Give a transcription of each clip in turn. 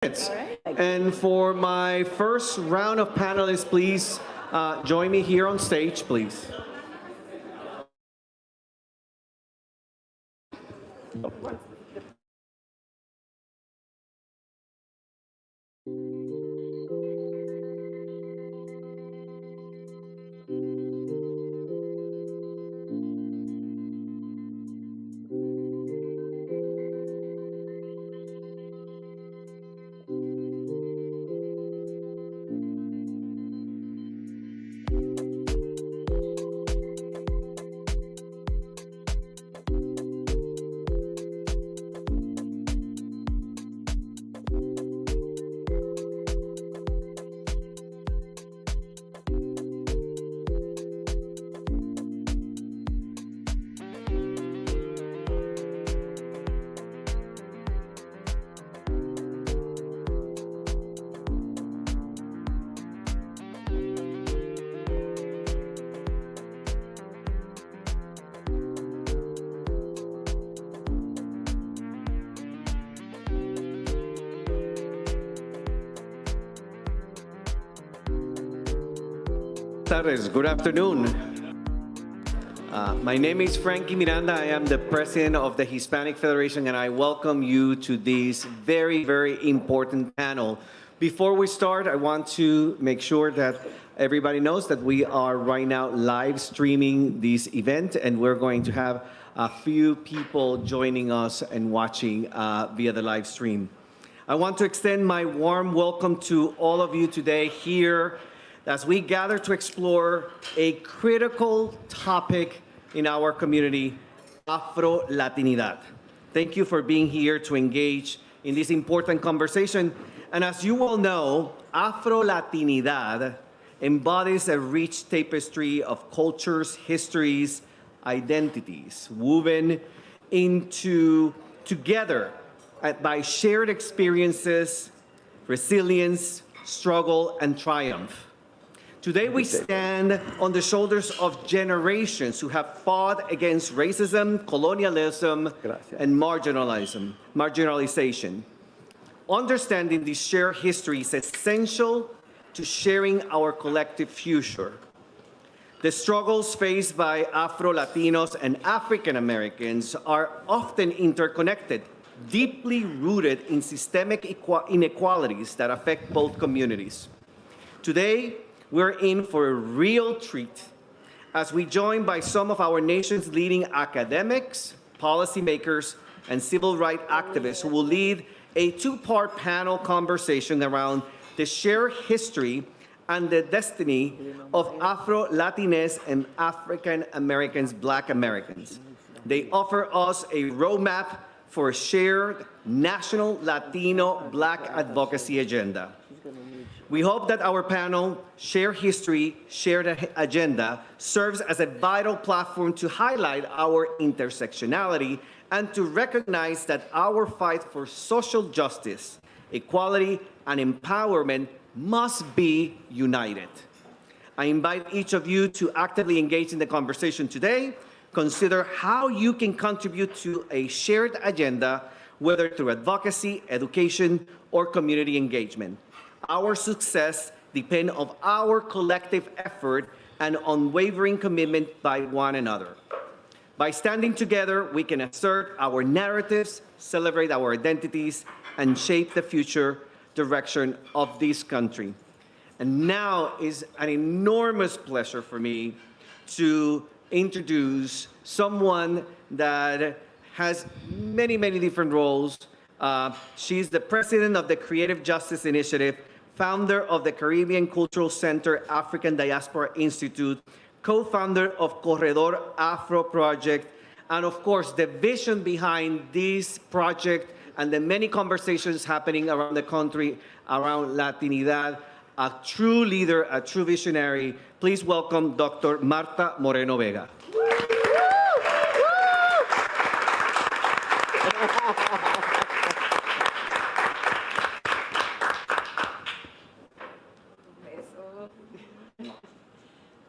And for my first round of panelists, please join me here on stage, please. Good afternoon. My name is Frankie Miranda. I am the president of the Hispanic Federation, and I welcome you to this very, very important panel. Before we start, I want to make sure that everybody knows that we are right now live streaming this event, and we're going to have a few people joining us and watching via the live stream. I want to extend my warm welcome to all of you today here as we gather to explore a critical topic in our community, Afro-Latinidad. Thank you for being here to engage in this important conversation. And as you all know, Afro-Latinidad embodies a rich tapestry of cultures, histories, identities, woven into together by shared experiences, resilience, struggle, and triumph. Today we stand on the shoulders of generations who have fought against racism, colonialism, and marginalization. Understanding this shared history is essential to sharing our collective future. The struggles faced by Afro-Latinos and African Americans are often interconnected, deeply rooted in systemic inequalities that affect both communities. Today, we're in for a real treat as we join by some of our nation's leading academics, policymakers, and civil rights activists who will lead a two-part panel conversation around the shared history and the destiny of Afro-Latines and African Americans, Black Americans. They offer us a roadmap for a shared national Latino Black advocacy agenda. We hope that our panel, Share History, Shared Agenda, serves as a vital platform to highlight our intersectionality and to recognize that our fight for social justice, equality, and empowerment must be united. I invite each of you to actively engage in the conversation today. Consider how you can contribute to a shared agenda, whether through advocacy, education, or community engagement. Our success depends on our collective effort and unwavering commitment by one another. By standing together, we can assert our narratives, celebrate our identities, and shape the future direction of this country. And now is an enormous pleasure for me to introduce someone that has many, many different roles. She's the president of the Creative Justice Initiative, founder of the Caribbean Cultural Center African Diaspora Institute, co-founder of Corredor Afro Project, and of course, the vision behind this project and the many conversations happening around the country around Latinidad, a true leader, a true visionary. Please welcome Dr. Marta Moreno Vega.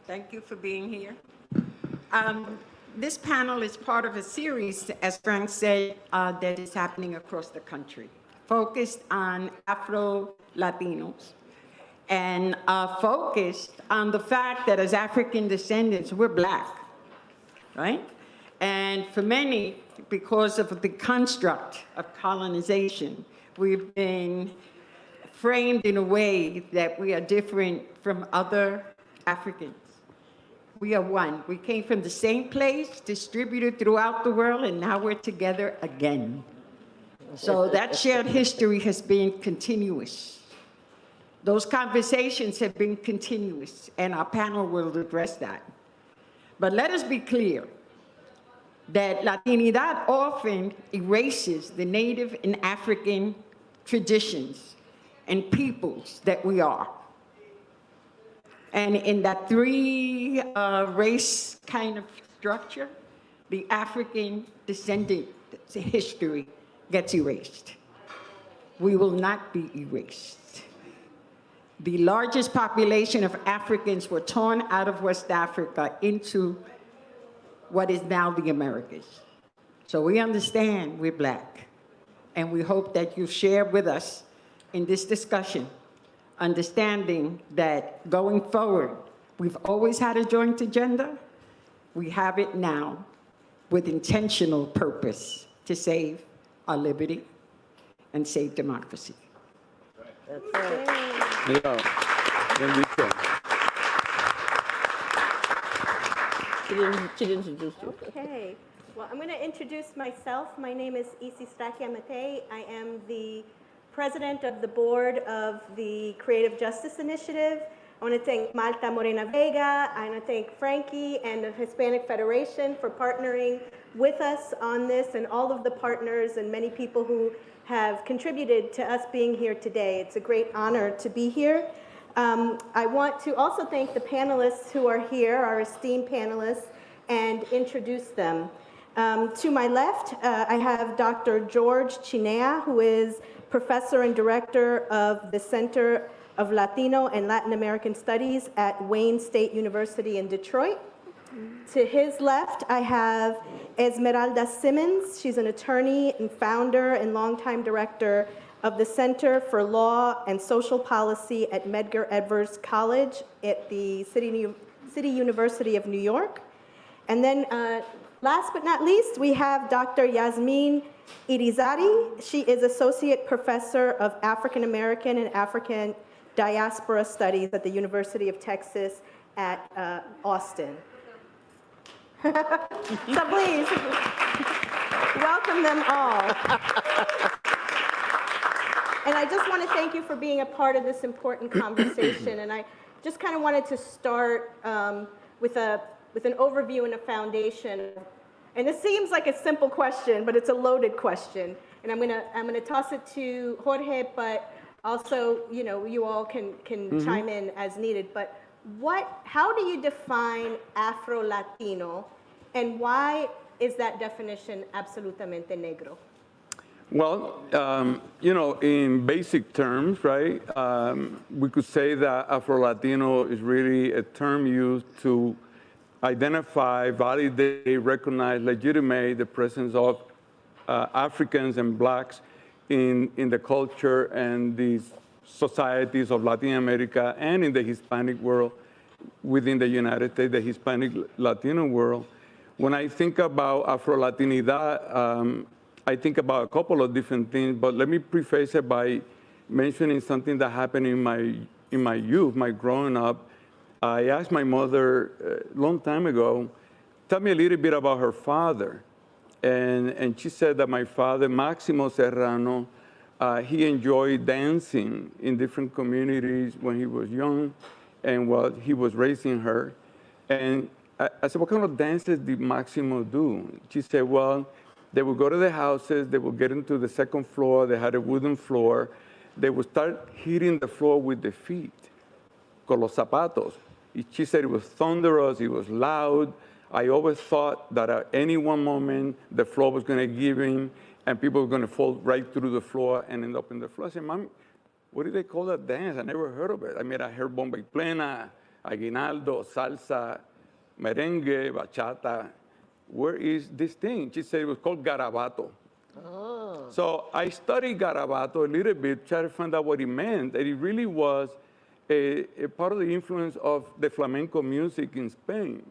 Thank you for being here. This panel is part of a series, as Frank said, that is happening across the country. focused on Afro-Latinos and focused on the fact that as African descendants, we're Black, right? And for many, because of the construct of colonization, we've been framed in a way that we are different from other Africans. We are one. We came from the same place, distributed throughout the world, and now we're together again. So that shared history has been continuous. Those conversations have been continuous, and our panel will address that. But let us be clear that Latinidad often erases the Native and African traditions and peoples that we are. And in that three race kind of structure, the African descendant history gets erased. We will not be erased. The largest population of Africans were torn out of West Africa into what is now the Americas. So we understand we're Black, and we hope that you share with us in this discussion, understanding that going forward, we've always had a joint agenda. We have it now with intentional purpose to save our liberty and save democracy. That's right. Yeah. Enrique. She didn't introduce you. Okay, well, I'm going to introduce myself. My name is Isi Strakia-Matei. I am the president of the board of the Creative Justice Initiative. I want to thank Malta Morena Vega. I want to thank Frankie and the Hispanic Federation for partnering with us on this, and all of the partners and many people who have contributed to us being here today. It's a great honor to be here. I want to also thank the panelists who are here, our esteemed panelists, and introduce them. To my left, I have Dr. George Chinea, who is professor and director of the Center of Latino and Latin American Studies at Wayne State University in Detroit. To his left, I have Esmeralda Simmons. She's an attorney and founder and longtime director of the Center for Law and Social Policy at Medgar Evers College at the City University of New York. And then last but not least, we have Dr. Yasmin Irizarry. She is Associate Professor of African American and African Diaspora Studies at the University of Texas at Austin. So please, welcome them all. And I just want to thank you for being a part of this important conversation. And I just kind of wanted to start with an overview and a foundation. And this seems like a simple question, but it's a loaded question. And I'm gonna toss it to Jorge, but also, you know, you all can chime in as needed. But how do you define Afro-Latino, and why is that definition absolutamente negro? Well, you know, in basic terms, right, we could say that Afro-Latino is really a term used to identify, validate, recognize, legitimate the presence of Africans and Blacks in the culture and the societies of Latin America and in the Hispanic world within the United States, the Hispanic Latino world. When I think about Afro-Latinidad, I think about a couple of different things, but let me preface it by mentioning something that happened in my youth, my growing up. I asked my mother a long time ago, tell me a little bit about her father. And she said that my father, Máximo Serrano, he enjoyed dancing in different communities when he was young and while he was raising her. And I said, what kind of dances did Máximo do? She said, well, they would go to the houses, they would get into the second floor, they had a wooden floor, they would start hitting the floor with their feet, con los zapatos. She said it was thunderous, it was loud. I always thought that at any one moment, the floor was gonna give in and people were gonna fall right through the floor and end up in the floor. I said, Mom, what do they call that dance? I never heard of it. I mean, I heard bomba y plena, aguinaldo, salsa, merengue, bachata. Where is this thing? She said it was called garabato. Oh. So I studied Garabato a little bit, trying to find out what it meant. And it really was a part of the influence of the flamenco music in Spain.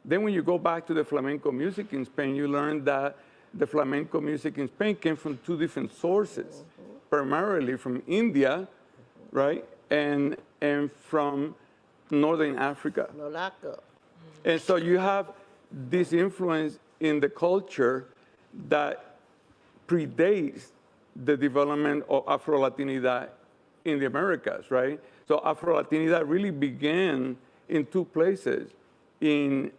Then when you go back to the flamenco music in Spain, you learn that the flamenco music in Spain came from two different sources, primarily from India, right, and from Northern Africa. Morocco. And so you have this influence in the culture that predates the development of Afro-Latinidad in the Americas, right? So Afro-Latinidad really began in two places. In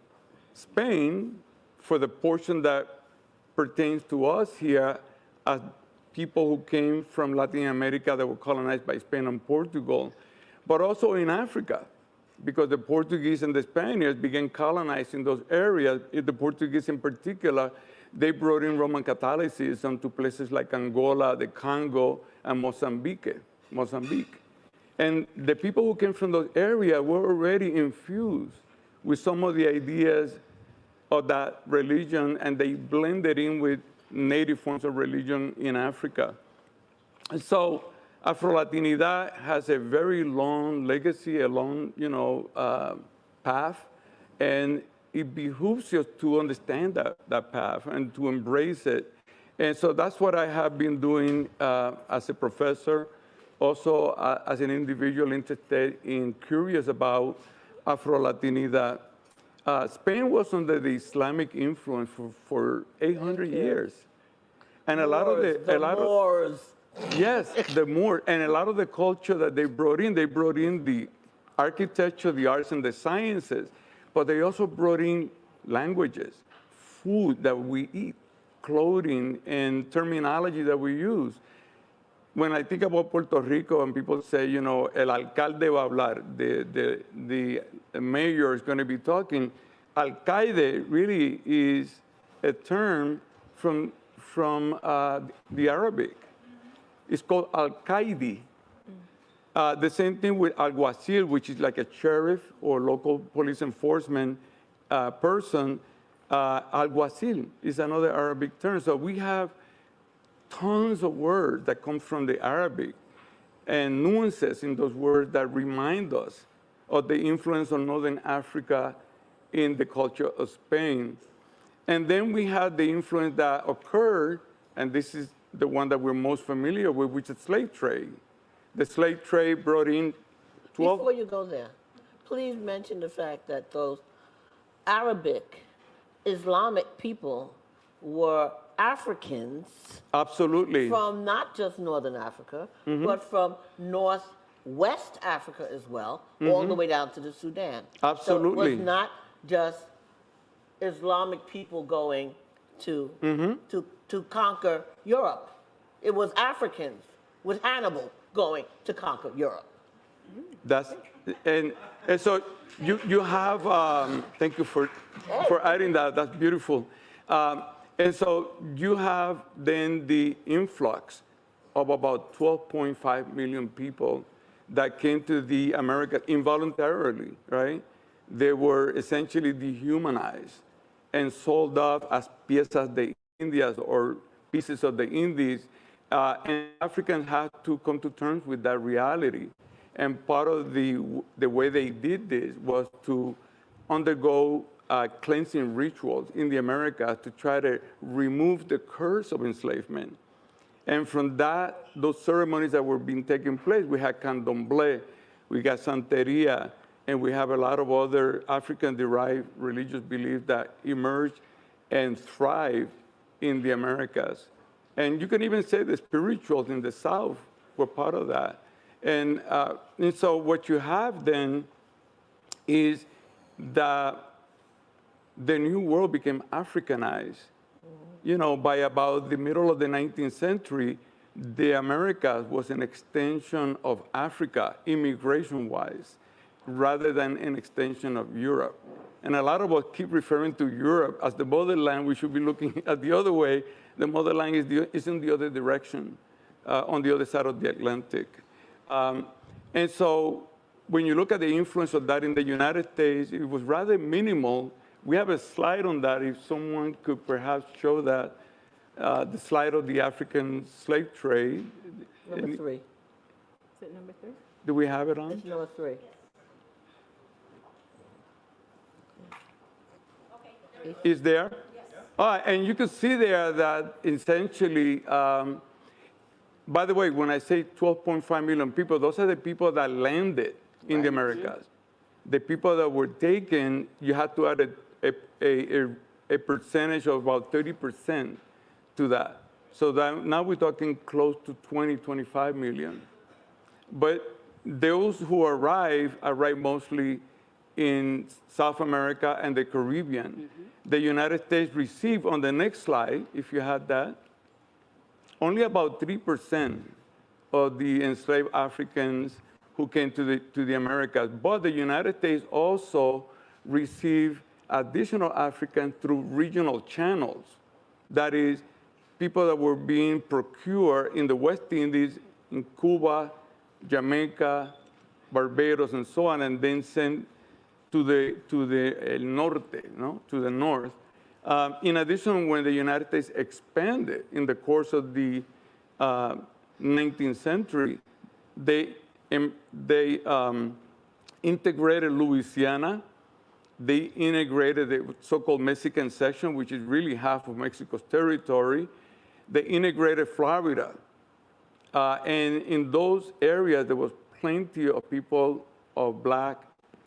Spain, for the portion that pertains to us here as people who came from Latin America that were colonized by Spain and Portugal, but also in Africa, because the Portuguese and the Spaniards began colonizing those areas. The Portuguese in particular, they brought in Roman Catholicism to places like Angola, the Congo, and Mozambique. And the people who came from those areas were already infused with some of the ideas of that religion, and they blended in with native forms of religion in Africa. And so Afro-Latinidad has a very long legacy, a long, path, and it behooves us to understand that path and to embrace it. And so that's what I have been doing as a professor, also as an individual interested in, curious about Afro-Latinidad. Spain was under the Islamic influence for 800 years. And a lot of the Moors. Yes, the Moors, and a lot of the culture that they brought in the architecture, the arts, and the sciences, but they also brought in languages, food that we eat, clothing, and terminology that we use. When I think about Puerto Rico and people say, el alcalde va a hablar, the mayor is going to be talking, alcaide really is a term from the Arabic. It's called alcaide. The same thing with alguacil, which is like a sheriff or local police enforcement person. Alguacil is another Arabic term. So we have tons of words that come from the Arabic and nuances in those words that remind us of the influence of Northern Africa in the culture of Spain. And then we had the influence that occurred, and this is the one that we're most familiar with, which is slave trade. The slave trade brought in 12... Before you go there, please mention the fact that those Arabic, Islamic people were Africans. Absolutely. From not just Northern Africa, but from Northwest Africa as well, all the way down to the Sudan. Absolutely. So it was not just Islamic people going to conquer Europe. It was Africans with Hannibal going to conquer Europe. And so you have, thank you for adding that, that's beautiful. And so you have then the influx of about 12.5 million people that came to the Americas involuntarily, right? They were essentially dehumanized and sold off as piezas de Indias or pieces of the Indies. And Africans had to come to terms with that reality. And part of the way they did this was to undergo cleansing rituals in the Americas to try to remove the curse of enslavement. And from that, those ceremonies that were being taking place, we had candomblé, we got santeria, and we have a lot of other African-derived religious beliefs that emerged and thrived in the Americas. And you can even say the spirituals in the South were part of that. And so what you have then is that the New World became Africanized. By about the middle of the 19th century, the Americas was an extension of Africa, immigration-wise, rather than an extension of Europe. And a lot of us keep referring to Europe as the motherland. We should be looking at the other way. The motherland is in the other direction, on the other side of the Atlantic. And so when you look at the influence of that in the United States, it was rather minimal. We have a slide on that, if someone could perhaps show that. the slide of the African slave trade. Number 3. Is it number 3? Do we have it on? It's number 3. Is there? Yes. All right, and you can see there that essentially, by the way, when I say 12.5 million people, those are the people that landed in the Americas. The people that were taken, you had to add a percentage of about 30% to that. So that now we're talking close to 20, 25 million. But those who arrive mostly in South America and the Caribbean. The United States received, on the next slide, if you had that, only about 3% of the enslaved Africans who came to the Americas. But the United States also received additional Africans through regional channels. That is, people that were being procured in the West Indies, in Cuba, Jamaica, Barbados, and so on, and then sent to the El Norte, no? To the north. In addition, when the United States expanded in the course of the 19th century, they integrated Louisiana. They integrated the so-called Mexican section, which is really half of Mexico's territory. They integrated Florida. And in those areas, there was plenty of people of Black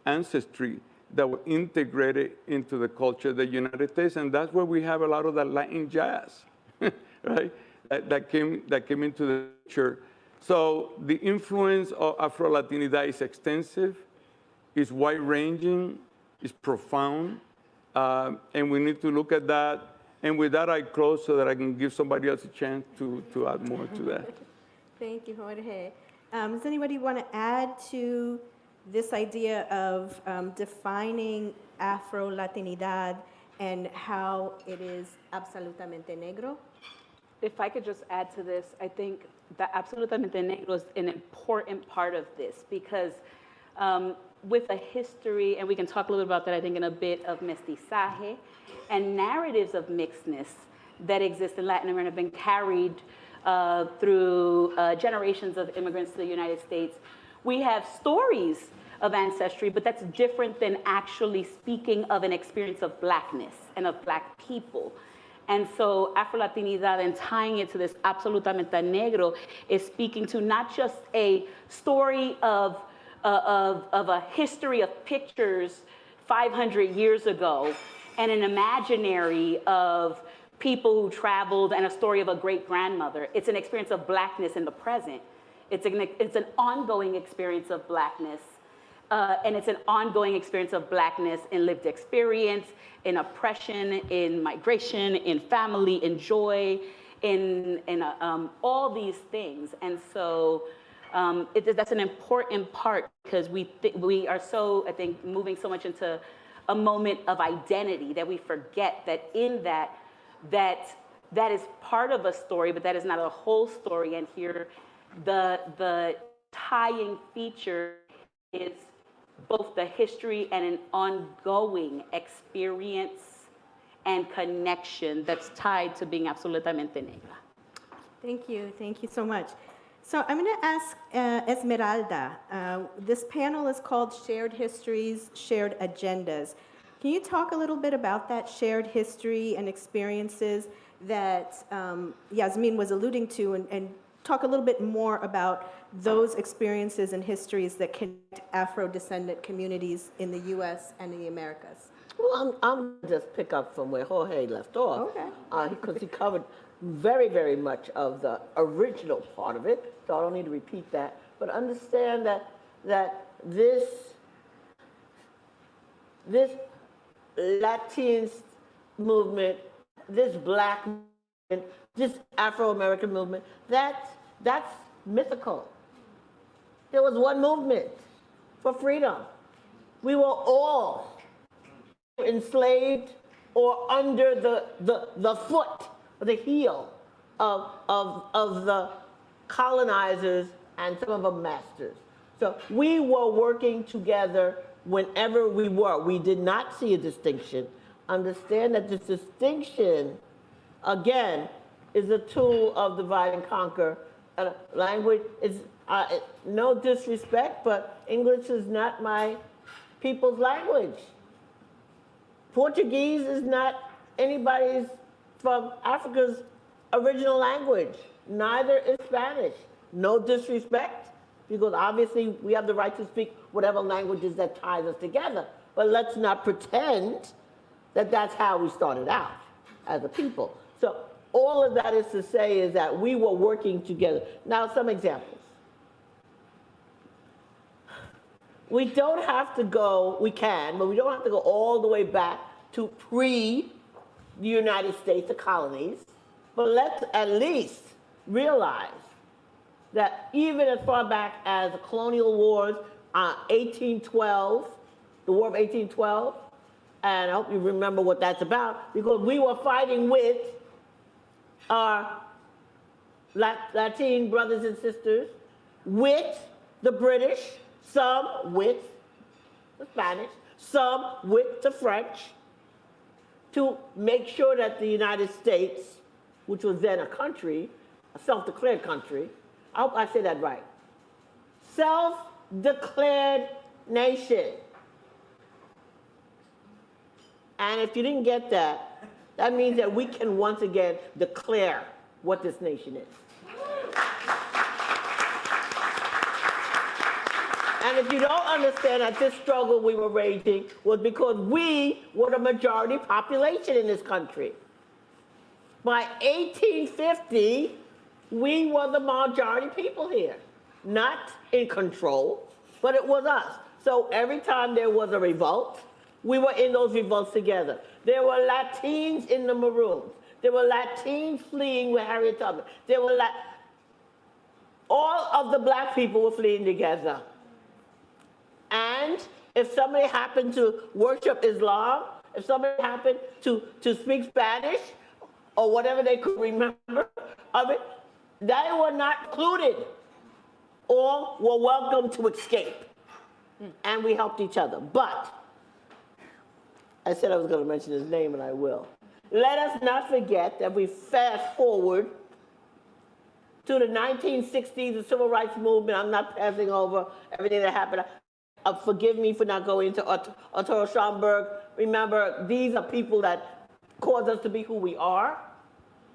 ancestry that were integrated into the culture of the United States, and that's where we have a lot of that Latin jazz, right? That came into the culture. So the influence of Afro-Latinidad is extensive, is wide-ranging, is profound, and we need to look at that. And with that, I close so that I can give somebody else a chance to add more to that. Thank you, Jorge. Does anybody want to add to this idea of defining Afro-Latinidad and how it is absolutamente negro? If I could just add to this, I think that absolutamente negro is an important part of this because with a history, and we can talk a little bit about that, I think, in a bit of mestizaje, and narratives of mixedness that exist in Latin America have been carried through generations of immigrants to the United States. We have stories of ancestry, but that's different than actually speaking of an experience of Blackness and of Black people. And so Afro-Latinidad and tying it to this absolutamente negro is speaking to not just a story of a history of pictures 500 years ago and an imaginary of people who traveled and a story of a great-grandmother. It's an experience of Blackness in the present. It's an ongoing experience of Blackness. And it's an ongoing experience of Blackness in lived experience, in oppression, in migration, in family, in joy, in all these things. And so that's an important part because we are so, I think, moving so much into a moment of identity that we forget that in that is part of a story, but that is not a whole story. And here, the tying feature is both the history and an ongoing experience and connection that's tied to being absolutamente negra. Thank you so much. So I'm going to ask Esmeralda. This panel is called Shared Histories, Shared Agendas. Can you talk a little bit about that shared history and experiences that Yasmin was alluding to and talk a little bit more about those experiences and histories that connect Afro-descendant communities in the U.S. and in the Americas? Well, I'm just pick up from where Jorge left off. Okay. Because he covered very, very much of the original part of it, so I don't need to repeat that. But understand that this Latin movement, this Black movement, this Afro-American movement, that's mythical. There was one movement for freedom. We were all enslaved or under the foot, the heel of the colonizers and some of the masters. So we were working together whenever we were. We did not see a distinction. Understand that this distinction, again, is a tool of divide and conquer. Language is, no disrespect, but English is not my people's language. Portuguese is not anybody's from Africa's original language. Neither is Spanish. No disrespect, because obviously we have the right to speak whatever languages that ties us together. But let's not pretend that that's how we started out as a people. So all of that is to say is that we were working together. Now, some examples. We don't have to go, we can, but we don't have to go all the way back to pre the United States, the colonies. But let's at least realize that even as far back as the colonial wars, 1812, the War of 1812, and I hope you remember what that's about, because we were fighting with our Latin brothers and sisters, with the British, some with the Spanish, some with the French, to make sure that the United States, which was then a country, a self-declared country, I hope I say that right, self-declared nation. And if you didn't get that, that means that we can once again declare what this nation is. And if you don't understand that this struggle we were raging was because we were the majority population in this country. By 1850, we were the majority people here. Not in control, but it was us. So every time there was a revolt, we were in those revolts together. There were Latins in the Maroons. There were Latins fleeing with Harriet Tubman. There were all of the black people were fleeing together. And if somebody happened to worship Islam, if somebody happened to speak Spanish, or whatever they could remember of it, they were not included. All were welcome to escape. And we helped each other. But I said I was going to mention his name, and I will. Let us not forget that we fast forward to the 1960s, the Civil Rights Movement. I'm not passing over everything that happened. Forgive me for not going into Arturo Schomburg. Remember, these are people that caused us to be who we are.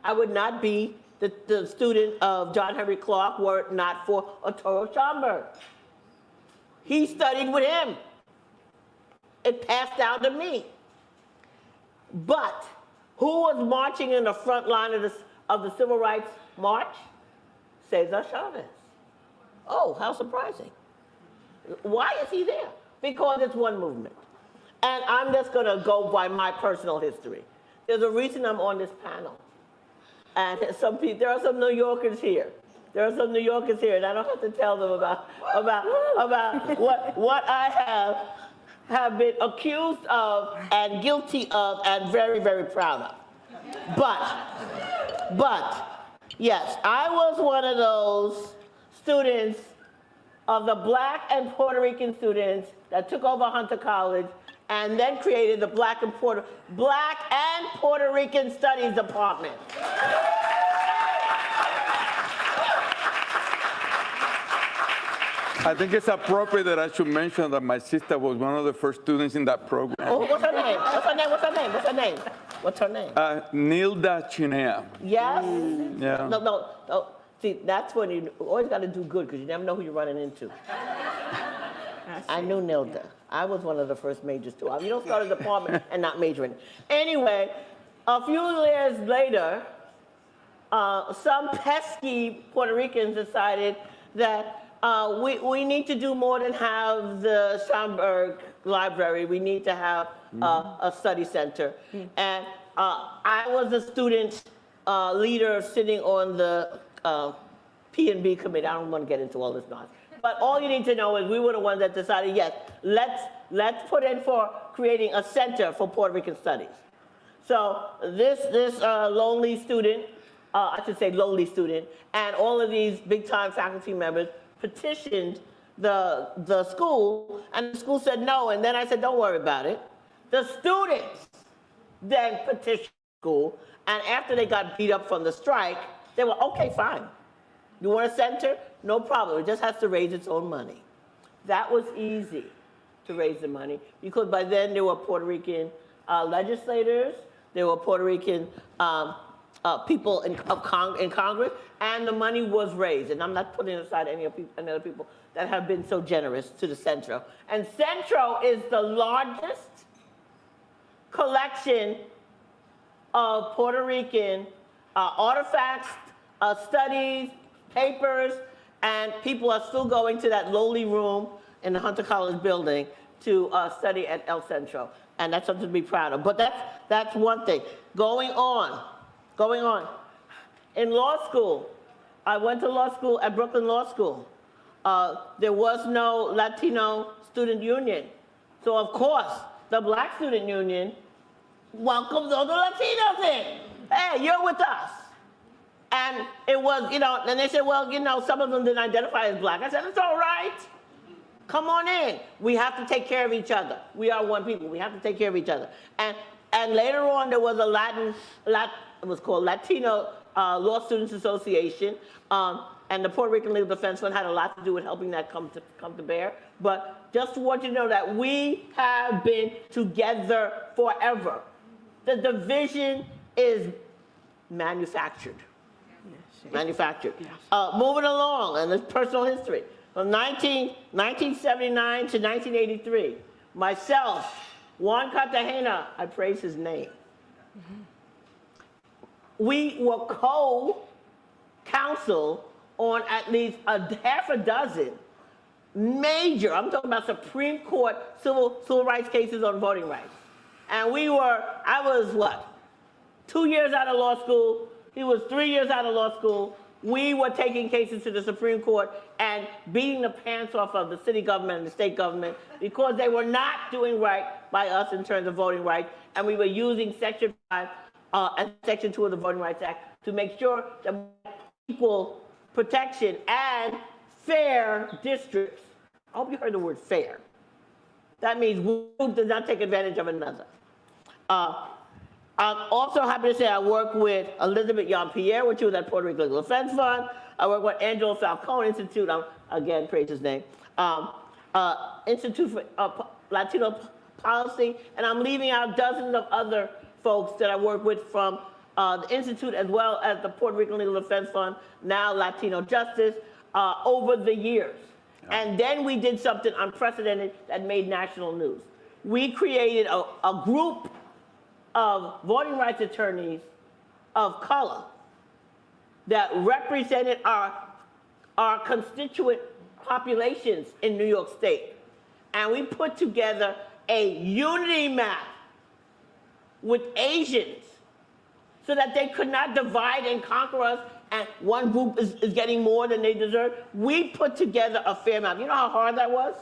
I would not be the student of John Henry Clark were it not for Arturo Schomburg. He studied with him. It passed down to me. But who was marching in the front line of the Civil Rights March? Cesar Chavez. Oh, how surprising. Why is he there? Because it's one movement. And I'm just going to go by my personal history. There's a reason I'm on this panel. And there are some New Yorkers here. There are some New Yorkers here, and I don't have to tell them about what I have been accused of and guilty of and very, very proud of. But, yes, I was one of those students of the black and Puerto Rican students that took over Hunter College and then created the Black and Puerto Rican Studies Department. I think it's appropriate that I should mention that my sister was one of the first students in that program. Oh, what's her name? What's her name? Nilda Chinea. Yes? Yeah. No. See, that's when you always got to do good, because you never know who you're running into. I knew Nilda. I was one of the first majors, too. You don't start a department and not majoring. Anyway, a few years later, some pesky Puerto Ricans decided that we need to do more than have the Schomburg Library. We need to have a study center. And I was a student leader sitting on the P&B committee. I don't want to get into all this nonsense. But all you need to know is we were the ones that decided, yes, let's put in for creating a center for Puerto Rican studies. So this lowly student, and all of these big-time faculty members petitioned the school, and the school said no, and then I said, don't worry about it. The students then petitioned school. And after they got beat up from the strike, they were, okay, fine. You want a center? No problem. It just has to raise its own money. That was easy to raise the money because by then there were Puerto Rican legislators, there were Puerto Rican people in Congress, and the money was raised. And I'm not putting aside any other people that have been so generous to the Centro. And Centro is the largest collection of Puerto Rican artifacts, studies, papers, and people are still going to that lowly room in the Hunter College building to study at El Centro. And that's something to be proud of. But that's one thing. Going on. In law school, I went to law school at Brooklyn Law School. There was no Latino student union. So of course, the Black student union welcomes all the Latinos in. Hey, you're with us. And it was, and they said, well, some of them didn't identify as Black. I said, it's all right. Come on in. We have to take care of each other. We are one people. We have to take care of each other. And later on, there was it was called Latino Law Students Association. And the Puerto Rican Legal Defense Fund had a lot to do with helping that come to bear. But just want you to know that we have been together forever. The division is manufactured. Manufactured. Moving along, and it's personal history. From 1979 to 1983, myself, Juan Cartagena, I praise his name. We were co-counsel on at least half a dozen major, I'm talking about Supreme Court civil rights cases on voting rights. And I was what? 2 years out of law school. He was 3 years out of law school. We were taking cases to the Supreme Court and beating the pants off of the city government and the state government because they were not doing right by us in terms of voting rights. And we were using Section 5 and Section 2 of the Voting Rights Act to make sure that we had equal protection and fair districts. I hope you heard the word fair. That means one group does not take advantage of another. I'm also happy to say I work with Elizabeth Jean-Pierre, which was at Puerto Rico Legal Defense Fund. I work with Angelo Falcone Institute, again, praise his name, Institute for Latino Policy, and I'm leaving out dozens of other folks that I work with from the Institute as well as the Puerto Rican Legal Defense Fund, now Latino Justice, over the years. Yeah. And then we did something unprecedented that made national news. We created a group of voting rights attorneys of color that represented our constituent populations in New York State. And we put together a unity map with Asians so that they could not divide and conquer us and one group is getting more than they deserve. We put together a fair map. You know how hard that was?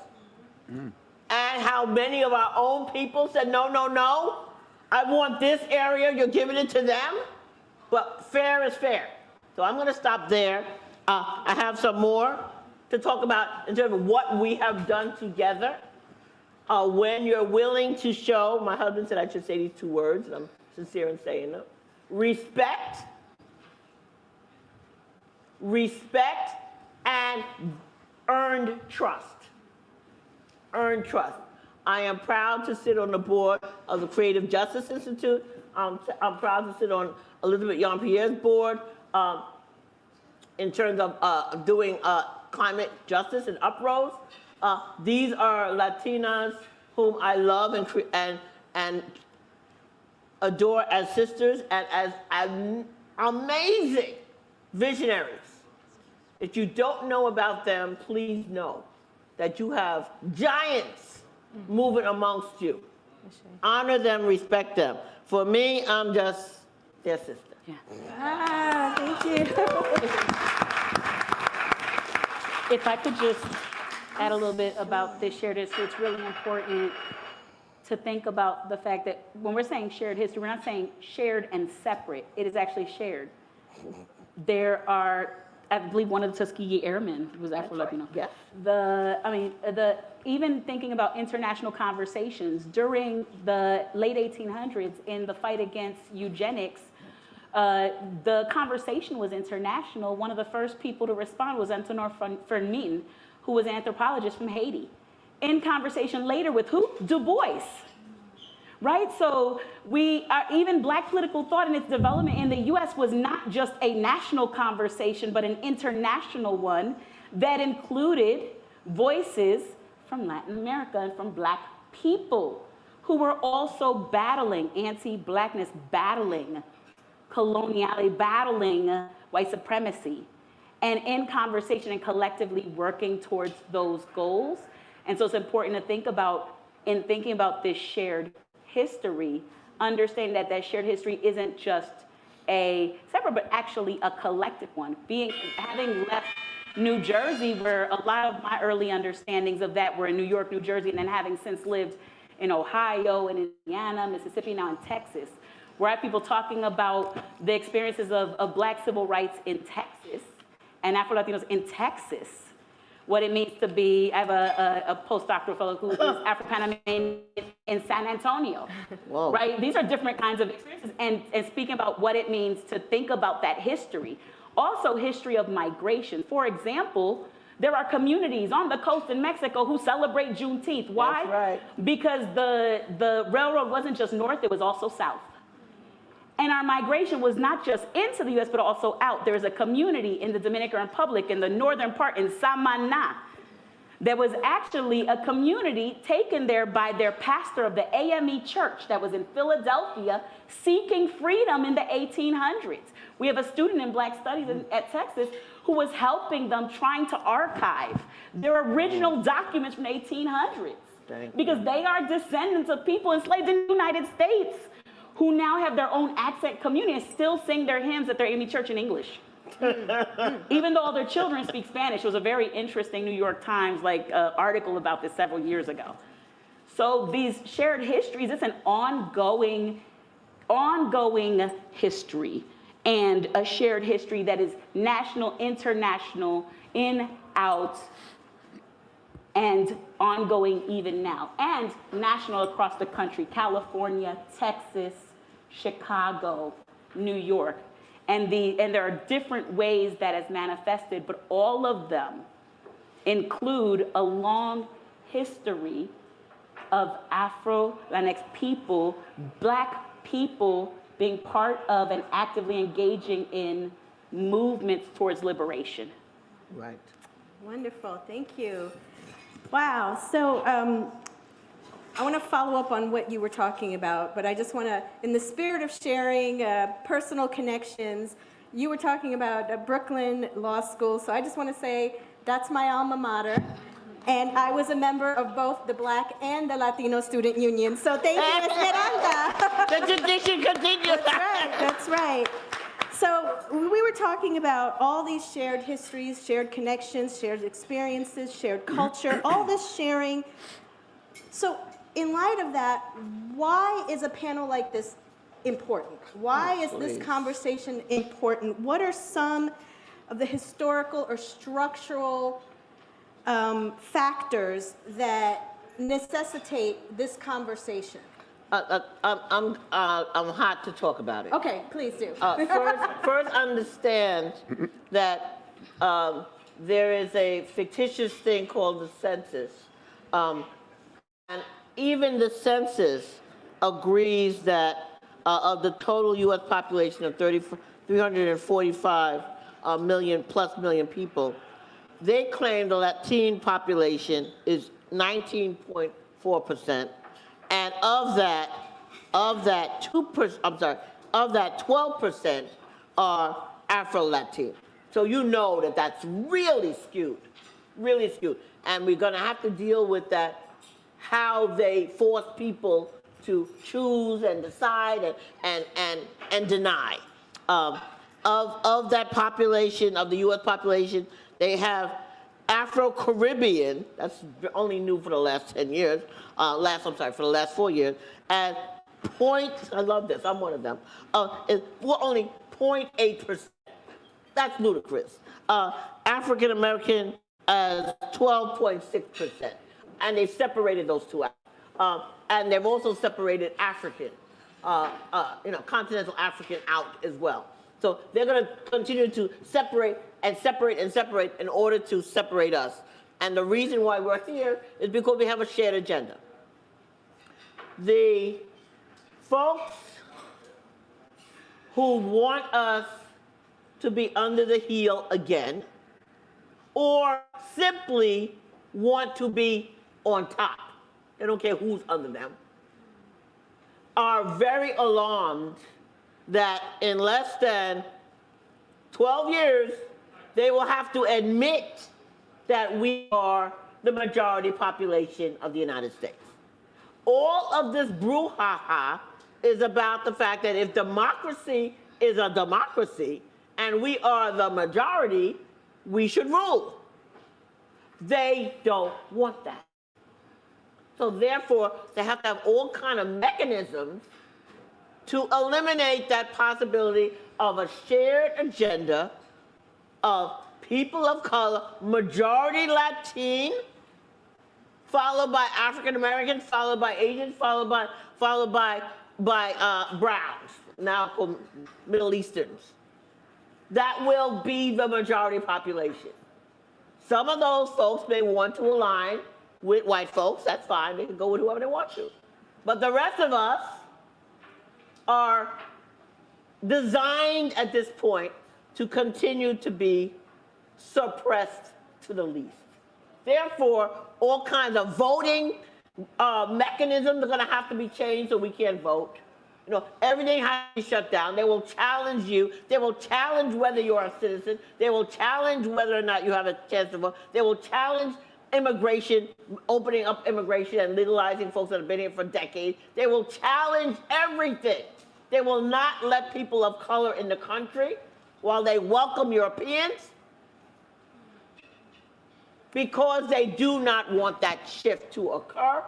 And how many of our own people said, no, no, no. I want this area, you're giving it to them, but fair is fair. So I'm gonna stop there. I have some more to talk about in terms of what we have done together. When you're willing to show, my husband said I should say these two words, and I'm sincere in saying them. Respect and earned trust. Earned trust. I am proud to sit on the board of the Creative Justice Institute. I'm proud to sit on Elizabeth Jean-Pierre's board in terms of doing climate justice and uprose. These are Latinas whom I love and adore as sisters and as amazing visionaries. If you don't know about them, please know that you have giants moving amongst you. Honor them, respect them. For me, I'm just their sister. Yeah. Thank you. If I could just add a little bit about this shared history, it's really important to think about the fact that when we're saying shared history, we're not saying shared and separate. It is actually shared. There are I believe one of the Tuskegee Airmen was Afro-Latino. Yes. Even thinking about international conversations during the late 1800s in the fight against eugenics, the conversation was international. One of the first people to respond was Antonio Fermin, who was an anthropologist from Haiti, in conversation later with who? Du Bois. Right? So even Black political thought and its development in the US was not just a national conversation, but an international one that included voices from Latin America and from Black people who were also battling anti-Blackness, battling coloniality, battling white supremacy, and in conversation and collectively working towards those goals. And so it's important to think about, in thinking about this shared history, understanding that that shared history isn't just a separate, but actually a collective one. Having left New Jersey, where a lot of my early understandings of that were in New York, New Jersey, and then having since lived in Ohio and Indiana, Mississippi, now in Texas, where I have people talking about the experiences of Black civil rights in Texas and Afro-Latinos in Texas, what it means to be, I have a postdoctoral fellow who is Afro-Panamanian in San Antonio, Whoa. right? These are different kinds of experiences, and speaking about what it means to think about that history. Also, history of migration. For example, there are communities on the coast in Mexico who celebrate Juneteenth. Why? That's right. Because the railroad wasn't just north, it was also south. And our migration was not just into the US, but also out. There's a community in the Dominican Republic, in the northern part, in Samaná, that was actually a community taken there by their pastor of the AME church that was in Philadelphia, seeking freedom in the 1800s. We have a student in Black Studies at Texas who was helping them, trying to archive their original documents from the 1800s. Because they are descendants of people enslaved in the United States who now have their own accent community and still sing their hymns at their AME church in English. Even though all their children speak Spanish. It was a very interesting New York Times article about this several years ago. So these shared histories, it's an ongoing history, and a shared history that is national, international, in, out, and ongoing even now, and national across the country, California, Texas, Chicago, New York. And there are different ways that is manifested, but all of them include a long history of Afro-Latinx people, Black people being part of and actively engaging in movements towards liberation. Right. Wonderful, thank you. Wow, so I want to follow up on what you were talking about, but I just want to, in the spirit of sharing personal connections, you were talking about Brooklyn Law School, so I just want to say that's my alma mater, and I was a member of both the Black and the Latino Student Union, so thank you, Esmeralda. The tradition continues. That's right. So we were talking about all these shared histories, shared connections, shared experiences, shared culture, all this sharing. So in light of that, why is a panel like this important? Why is this conversation important? What are some of the historical or structural factors that necessitate this conversation? I'm hot to talk about it. Okay, please do. First understand that there is a fictitious thing called the census. And even the census agrees that of the total US population of 345 million people, they claim the Latin population is 19.4%. And of that 12% are Afro-Latin. So you know that that's really skewed. And we're going to have to deal with that, how they force people to choose and decide and deny. Of that population, of the US population, they have Afro-Caribbean, that's only new for the last 10 years, for the last 4 years, and I love this, I'm one of them, only 0.8%. that's ludicrous. African American as 12.6%, and they've separated those two out. And they've also separated African, continental African out as well. So they're going to continue to separate and separate and separate in order to separate us. And the reason why we're here is because we have a shared agenda. The folks who want us to be under the heel again, or simply want to be on top, they don't care who's under them, are very alarmed that in less than 12 years, they will have to admit that we are the majority population of the United States. All of this brouhaha is about the fact that if democracy is a democracy and we are the majority, we should rule. They don't want that. So therefore, they have to have all kind of mechanisms to eliminate that possibility of a shared agenda of people of color, majority Latin, followed by African Americans, followed by Asians, followed by browns, now called Middle Easterns. That will be the majority population. Some of those folks may want to align with white folks. That's fine. They can go with whoever they want to. But the rest of us are designed at this point to continue to be suppressed to the least. Therefore, all kinds of voting mechanisms are going to have to be changed so we can't vote. You know, everything has to be shut down. They will challenge you. They will challenge whether you're a citizen. They will challenge whether or not you have a chance to vote. They will challenge immigration, opening up immigration and legalizing folks that have been here for decades. They will challenge everything. They will not let people of color in the country while they welcome Europeans, because they do not want that shift to occur.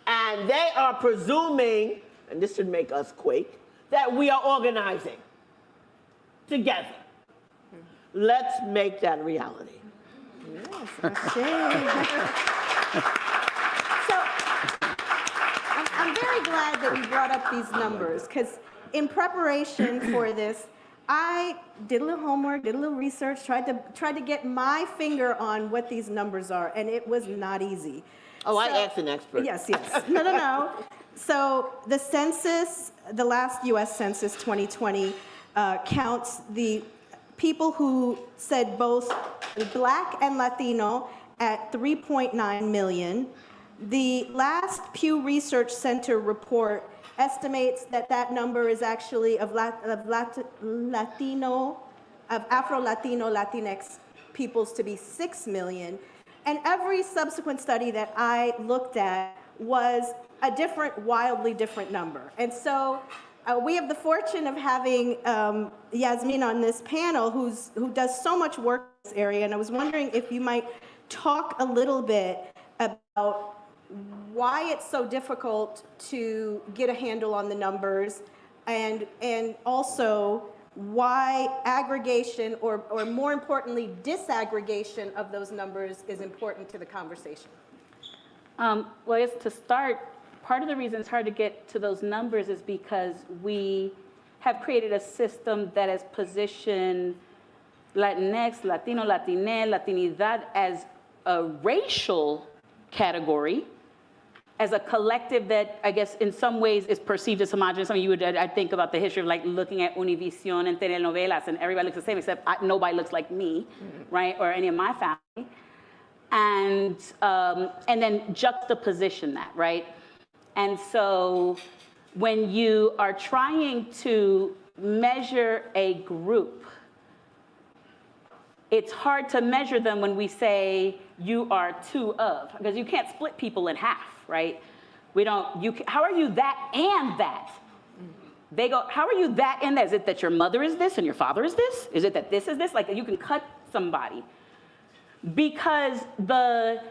And they are presuming, and this should make us quake, that we are organizing together. Let's make that reality. Yes, so I'm very glad that we brought up these numbers, because in preparation for this, I did a little homework, did a little research, tried to get my finger on what these numbers are, and it was not easy. Oh, so, I asked an expert. Yes. No. So the census, the last U.S. Census 2020, counts the people who said both Black and Latino at 3.9 million. The last Pew Research Center report estimates that that number is actually of Latino, of Afro-Latino, Latinx peoples to be 6 million. And every subsequent study that I looked at was a different, wildly different number. And so we have the fortune of having Yasmin on this panel who does so much work in this area. And I was wondering if you might talk a little bit about why it's so difficult to get a handle on the numbers, and also why aggregation, or more importantly, disaggregation of those numbers is important to the conversation. Well, I guess to start, part of the reason it's hard to get to those numbers is because we have created a system that has positioned Latinx, Latino, Latine, Latinidad as a racial category, as a collective that I guess in some ways is perceived as homogenous. I mean, I think about the history of like looking at Univision and telenovelas, and everybody looks the same except nobody looks like me, right, or any of my family, and then juxtaposition that, right? And so when you are trying to measure a group, it's hard to measure them when we say you are two of, because you can't split people in half, right? How are you that and that? They go, how are you that and that? Is it that your mother is this and your father is this? Is it that this is this? Like you can cut somebody. Because the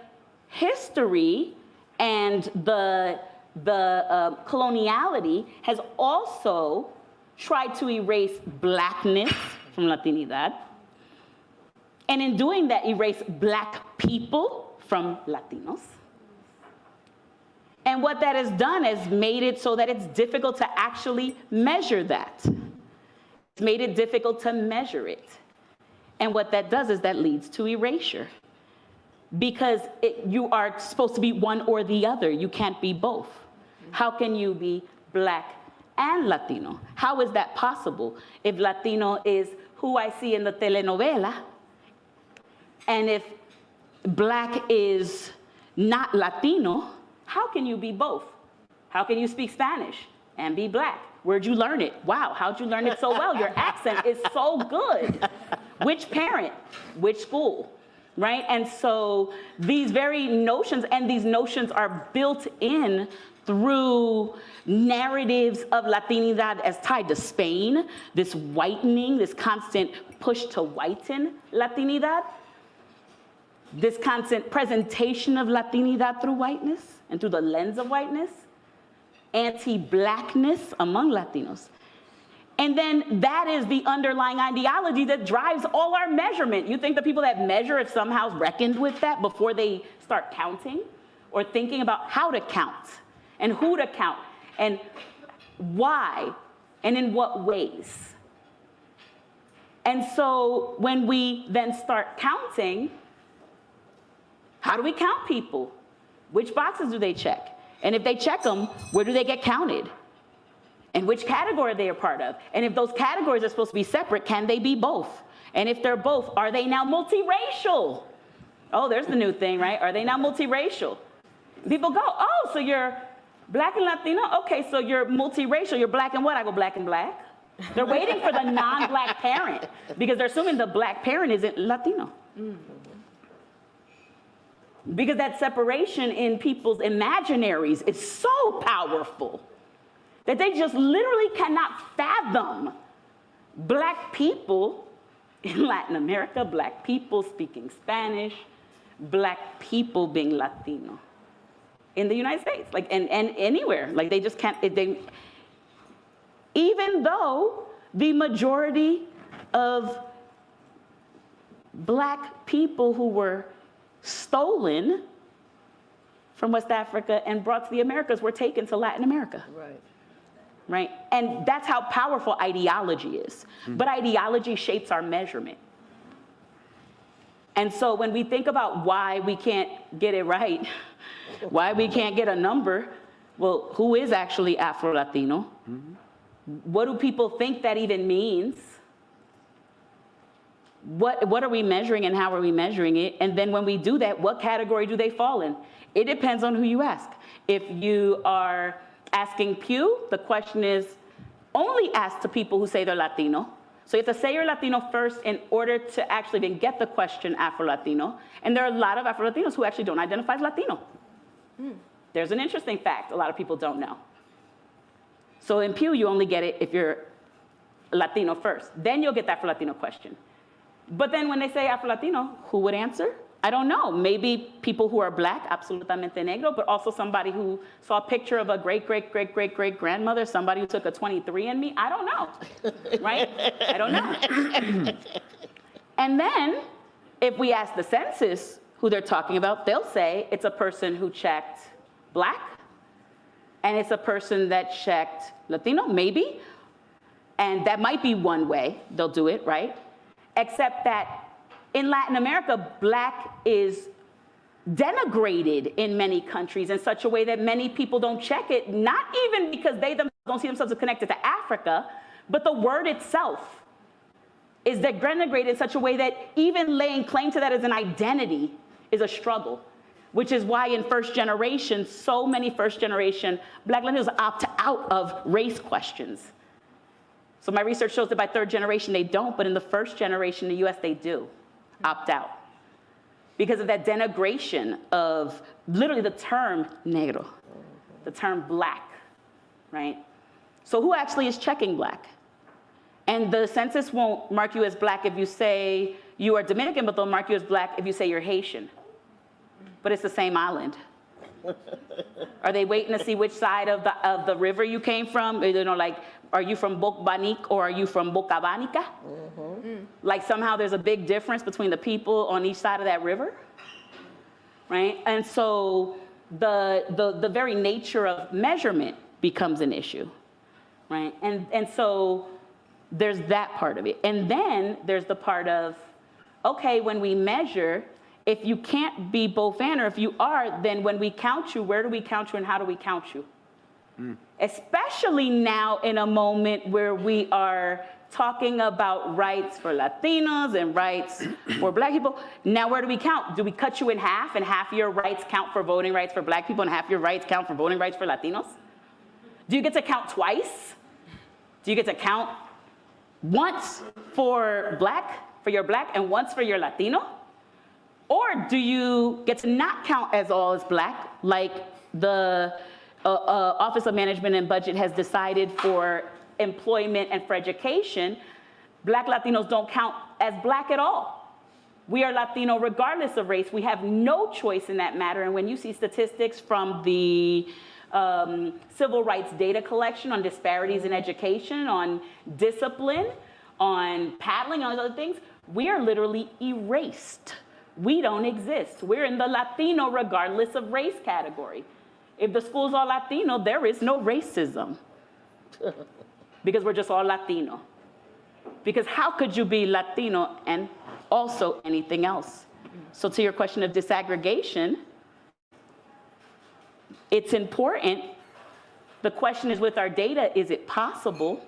history and the coloniality has also tried to erase Blackness from Latinidad, And in doing that, erase Black people from Latinos. And what that has done is made it so that it's difficult to actually measure that. It's made it difficult to measure it. And what that does is that leads to erasure. Because you are supposed to be one or the other. You can't be both. How can you be Black and Latino? How is that possible? If Latino is who I see in the telenovela, and if Black is not Latino, how can you be both? How can you speak Spanish and be Black? Where'd you learn it? Wow, how'd you learn it so well? Your accent is so good. Which parent? Which school? Right? And so these very notions, and these notions are built in through narratives of Latinidad as tied to Spain, this whitening, this constant push to whiten Latinidad, this constant presentation of Latinidad through whiteness and through the lens of whiteness, anti-Blackness among Latinos. And then that is the underlying ideology that drives all our measurement. You think the people that measure have somehow reckoned with that before they start counting or thinking about how to count and who to count and why and in what ways? And so when we then start counting, how do we count people? Which boxes do they check? And if they check them, where do they get counted? And which category they are part of? And if those categories are supposed to be separate, can they be both? And if they're both, are they now multiracial? Oh, there's the new thing, right? Are they now multiracial? People go, oh, so you're Black and Latino? Okay, so you're multiracial. You're Black and what? I go Black and Black. They're waiting for the non-Black parent because they're assuming the Black parent isn't Latino. Because that separation in people's imaginaries is so powerful that they just literally cannot fathom Black people in Latin America, Black people speaking Spanish, Black people being Latino in the United States, like, and anywhere. Like, they just can't, even though the majority of Black people who were stolen from West Africa and brought to the Americas were taken to Latin America. Right. Right? And that's how powerful ideology is. But ideology shapes our measurement. And so when we think about why we can't get it right, why we can't get a number, well, who is actually Afro-Latino? What do people think that even means? What are we measuring and how are we measuring it? And then when we do that, what category do they fall in? It depends on who you ask. If you are asking Pew, the question is only asked to people who say they're Latino. So you have to say you're Latino first in order to actually then get the question Afro-Latino. And there are a lot of Afro-Latinos who actually don't identify as Latino. There's an interesting fact a lot of people don't know. So in Pew, you only get it if you're Latino first. Then you'll get the Afro-Latino question. But then when they say Afro-Latino, who would answer? I don't know. Maybe people who are Black, absolutamente negro, but also somebody who saw a picture of a great-great-great-great-great-grandmother, somebody who took a 23andMe. I don't know, right? I don't know. And then if we ask the census who they're talking about, they'll say it's a person who checked Black, and it's a person that checked Latino, maybe. And that might be one way they'll do it, right? Except that in Latin America, Black is denigrated in many countries in such a way that many people don't check it, not even because they themselves don't see themselves as connected to Africa, but the word itself is denigrated in such a way that even laying claim to that as an identity is a struggle, which is why in first generation, so many first generation Black Latinos opt out of race questions. So my research shows that by third generation, they don't, but in the first generation in the US, they do opt out because of that denigration of literally the term negro, the term Black, right? So who actually is checking Black? And the census won't mark you as Black if you say you are Dominican, but they'll mark you as Black if you say you're Haitian. But it's the same island. Are they waiting to see which side of the river you came from? You know, like, are you from Bocbanic or are you from Bocabanica? Like somehow there's a big difference between the people on each side of that river, right? And so the very nature of measurement becomes an issue, right? And so there's that part of it. And then there's the part of, okay, when we measure, if you can't be both and, or if you are, then when we count you, where do we count you and how do we count you? Especially now in a moment where we are talking about rights for Latinos and rights for Black people. Now, where do we count? Do we cut you in half and half your rights count for voting rights for Black people and half your rights count for voting rights for Latinos? Do you get to count twice? Do you get to count once for your Black and once for your Latino? Or do you get to not count as all as Black, like the Office of Management and Budget has decided for employment and for education? Black Latinos don't count as Black at all. We are Latino regardless of race. We have no choice in that matter. And when you see statistics from the civil rights data collection on disparities in education, on discipline, on paddling, on other things, we are literally erased. We don't exist. We're in the Latino regardless of race category. If the school's all Latino, there is no racism because we're just all Latino. Because how could you be Latino and also anything else? So to your question of disaggregation, it's important. The question is, with our data, is it possible?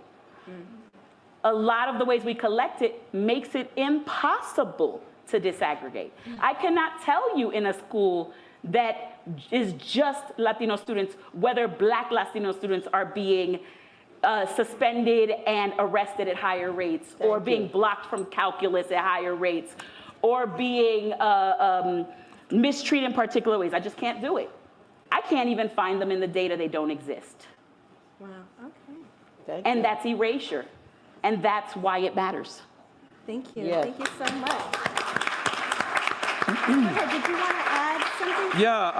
A lot of the ways we collect it makes it impossible to disaggregate. I cannot tell you in a school that is just Latino students whether Black Latino students are being suspended and arrested at higher rates, or being blocked from calculus at higher rates, or being mistreated in particular ways. I just can't do it. I can't even find them in the data. They don't exist. Wow, okay. And that's erasure. And that's why it matters. Thank you. Yes. Thank you so much. Okay, did you want to add something? Yeah,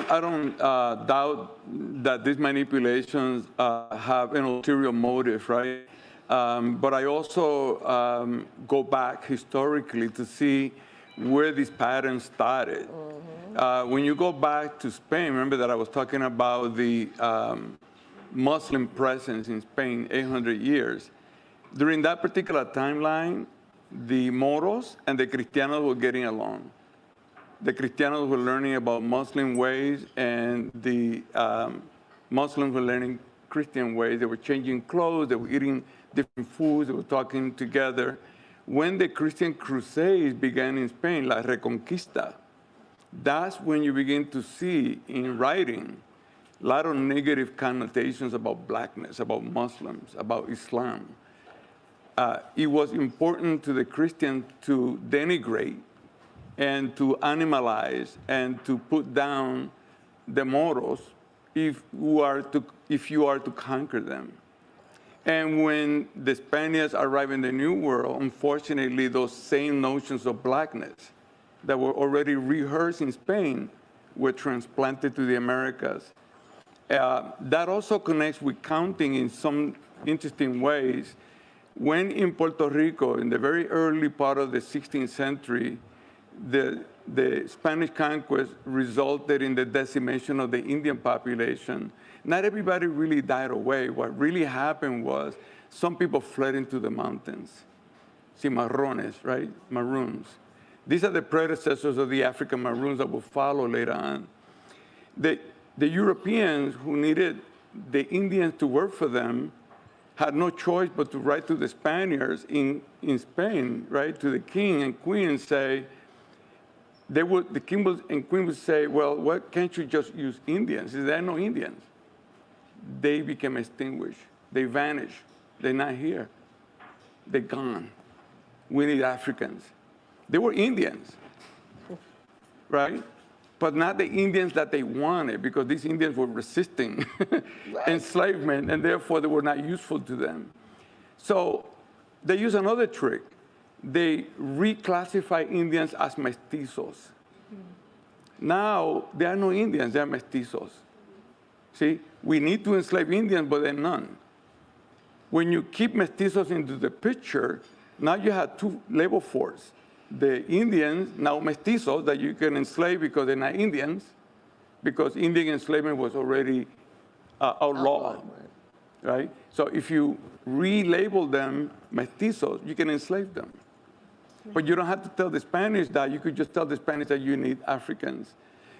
I don't doubt that these manipulations have an ulterior motive, right? But I also go back historically to see where these patterns started. When you go back to Spain, remember that I was talking about the Muslim presence in Spain, 800 years. During that particular timeline, the Moros and the Cristianos were getting along. The Cristianos were learning about Muslim ways, and the Muslims were learning Christian ways. They were changing clothes, they were eating different foods, they were talking together. When the Christian Crusades began in Spain, La Reconquista, that's when you begin to see in writing a lot of negative connotations about Blackness, about Muslims, about Islam. It was important to the Christians to denigrate and to animalize and to put down the Moros if you are to conquer them. And when the Spaniards arrived in the New World, unfortunately, those same notions of Blackness that were already rehearsed in Spain were transplanted to the Americas. That also connects with counting in some interesting ways. When in Puerto Rico, in the very early part of the 16th century, the Spanish conquest resulted in the decimation of the Indian population, not everybody really died away. What really happened was some people fled into the mountains. Cimarrones, right? Maroons. These are the predecessors of the African Maroons that will follow later on. The Europeans who needed the Indians to work for them had no choice but to write to the Spaniards in Spain, right, to the king and queen, and say, the king and queen would say, well, why can't you just use Indians? There are no Indians. They became extinguished. They vanished. They're not here. They're gone. We need Africans. They were Indians, right? But not the Indians that they wanted, because these Indians were resisting enslavement, and therefore they were not useful to them. So they use another trick. They reclassify Indians as mestizos. Now, there are no Indians, there are mestizos. See, we need to enslave Indians, but they're none. When you keep mestizos into the picture, now you have two labor force. The Indians, now mestizos, that you can enslave because they're not Indians, because Indian enslavement was already outlawed, right? So if you relabel them mestizos, you can enslave them. But you don't have to tell the Spanish that. You could just tell the Spanish that you need Africans.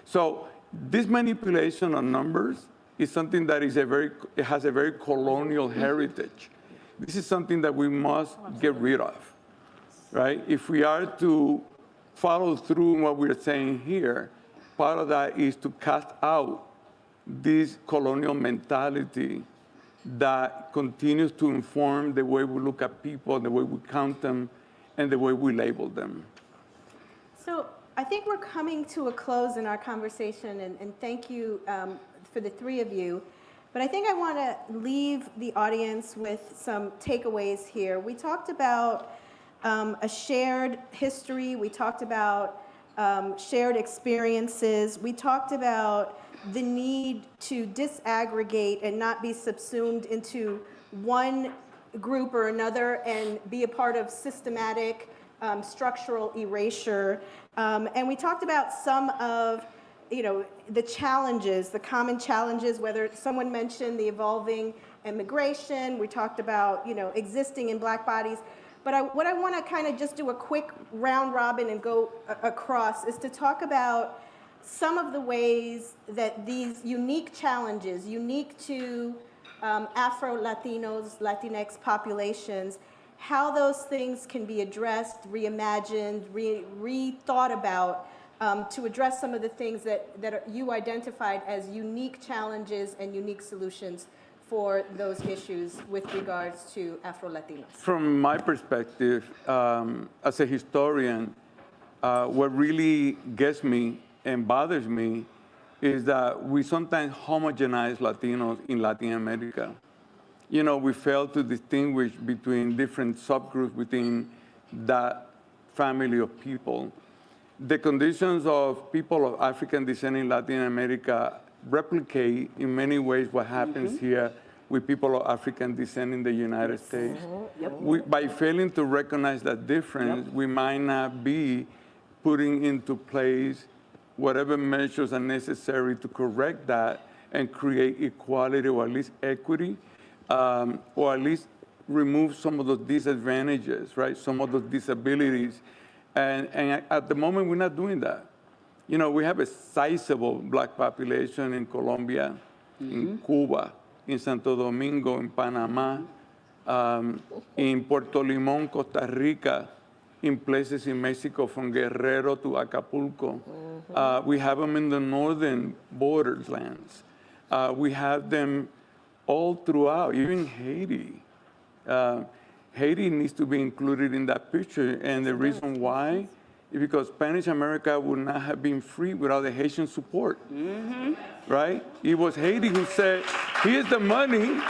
So this manipulation of numbers is something that is it has a very colonial heritage. This is something that we must get rid of, right? If we are to follow through what we're saying here, part of that is to cast out this colonial mentality that continues to inform the way we look at people, the way we count them, and the way we label them. So I think we're coming to a close in our conversation, and thank you for the three of you. But I think I want to leave the audience with some takeaways here. We talked about a shared history. We talked about shared experiences. We talked about the need to disaggregate and not be subsumed into one group or another and be a part of systematic structural erasure. And we talked about some of the challenges, the common challenges, whether someone mentioned the evolving immigration, we talked about, existing in Black bodies. But what I want to kind of just do a quick round robin and go across is to talk about some of the ways that these unique challenges, unique to Afro-Latinos, Latinx populations, how those things can be addressed, reimagined, rethought about to address some of the things that you identified as unique challenges and unique solutions for those issues with regards to Afro-Latinos. From my perspective, as a historian, what really gets me and bothers me is that we sometimes homogenize Latinos in Latin America. We fail to distinguish between different subgroups within that family of people. The conditions of people of African descent in Latin America replicate in many ways what happens here with people of African descent in the United States. By failing to recognize that difference, we might not be putting into place whatever measures are necessary to correct that and create equality or at least equity, or at least remove some of those disadvantages, right? Some of those disabilities. And at the moment, we're not doing that. We have a sizable Black population in Colombia, in Cuba, in Santo Domingo, in Panama, in Puerto Limón, Costa Rica, in places in Mexico from Guerrero to Acapulco. We have them in the northern borderlands. We have them all throughout, even Haiti. Haiti needs to be included in that picture, and the reason why is because Spanish America would not have been free without the Haitian support, right? It was Haiti who said, here's the money,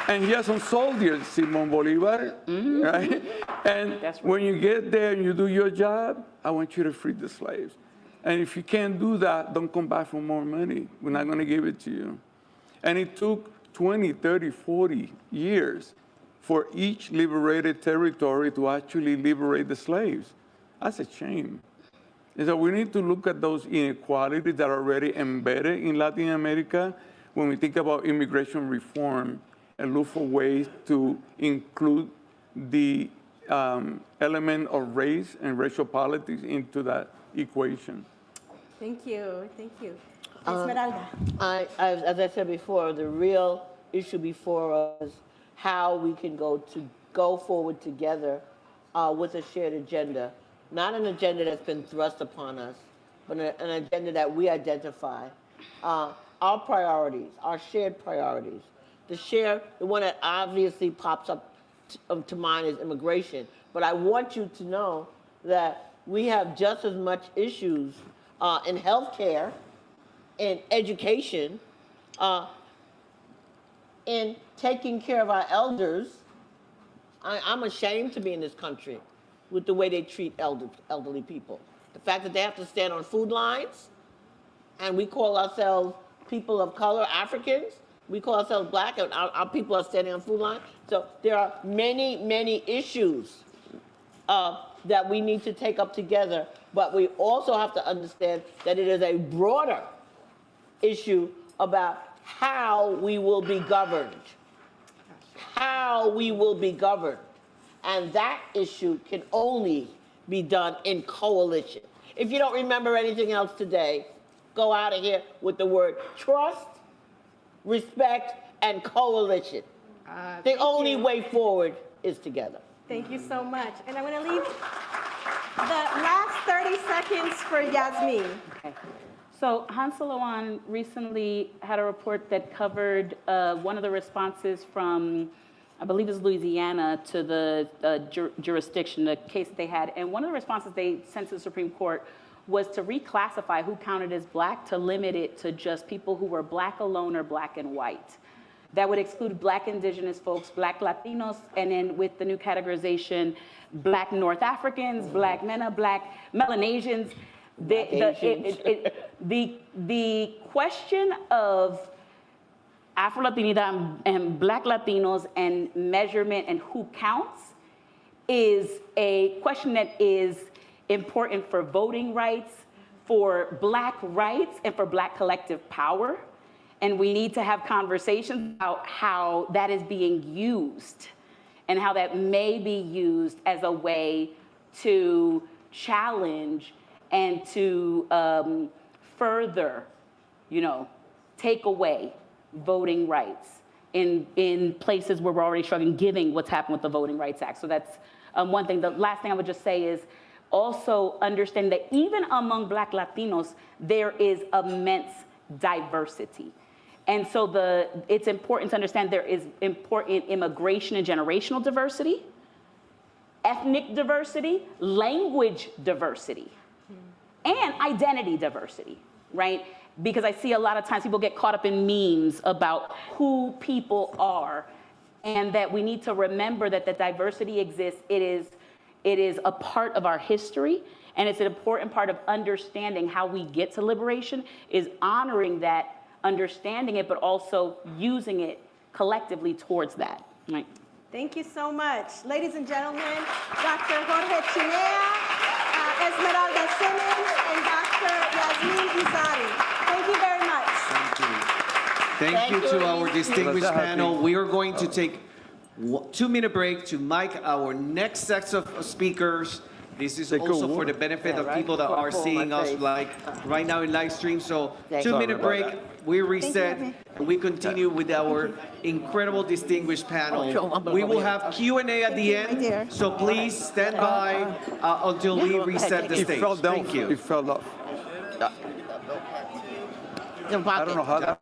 and he has some soldiers, Simon Bolivar, right? And when you get there and you do your job, I want you to free the slaves. And if you can't do that, don't come back for more money. We're not going to give it to you. And it took 20, 30, 40 years for each liberated territory to actually liberate the slaves. That's a shame. And so we need to look at those inequalities that are already embedded in Latin America when we think about immigration reform and look for ways to include the element of race and racial politics into that equation. Thank you. Thank you. Esmeralda. As I said before, the real issue before us how we can go forward together with a shared agenda. Not an agenda that's been thrust upon us, but an agenda that we identify. Our priorities, our shared priorities. The one that obviously pops up to mind is immigration. But I want you to know that we have just as much issues in healthcare, in education, in taking care of our elders. I'm ashamed to be in this country with the way they treat elderly people. The fact that they have to stand on food lines and we call ourselves people of color, Africans. We call ourselves black, and our people are standing on food line. So there are many, many issues that we need to take up together, but we also have to understand that it is a broader issue about how we will be governed. How we will be governed. And that issue can only be done in coalition. If you don't remember anything else today, go out of here with the word trust, respect, and coalition. The only way forward is together. Thank you so much. And I'm going to leave the last 30 seconds for Yasmin. Okay. So Hans Salawan recently had a report that covered one of the responses from, I believe it's Louisiana, to the jurisdiction, the case that they had. And one of the responses they sent to the Supreme Court was to reclassify who counted as black, to limit it to just people who were black alone or black and white. That would exclude black indigenous folks, black Latinos, and then with the new categorization, black North Africans, black MENA, black Melanesians. The question of Afro-Latinidad and black Latinos and measurement and who counts is a question that is important for voting rights, for black rights, and for black collective power. And we need to have conversations about how that is being used and how that may be used as a way to challenge and to further, take away voting rights in places where we're already struggling, given what's happened with the Voting Rights Act. So that's one thing. The last thing I would just say is also understand that even among black Latinos, there is immense diversity. And so it's important to understand there is important immigration and generational diversity, ethnic diversity, language diversity, and identity diversity, right? Because I see a lot of times people get caught up in memes about who people are, and that we need to remember that the diversity exists. It is a part of our history, and it's an important part of understanding how we get to liberation, is honoring that, understanding it, but also using it collectively towards that, right? Thank you so much. Ladies and gentlemen, Dr. Jorge Chinea, Esmeralda Simmons, and Dr. Yasmin Izari. Thank you very much. Thank you to our distinguished panel. We are going to take a 2-minute break to mic our next set of speakers. This is also for the benefit of people that are seeing us like right now in live stream. So 2-minute break, we reset, and we continue with our incredible distinguished panel. We will have Q&A at the end, so please stand by until we reset the stage. Thank you. It fell off. I don't know how that.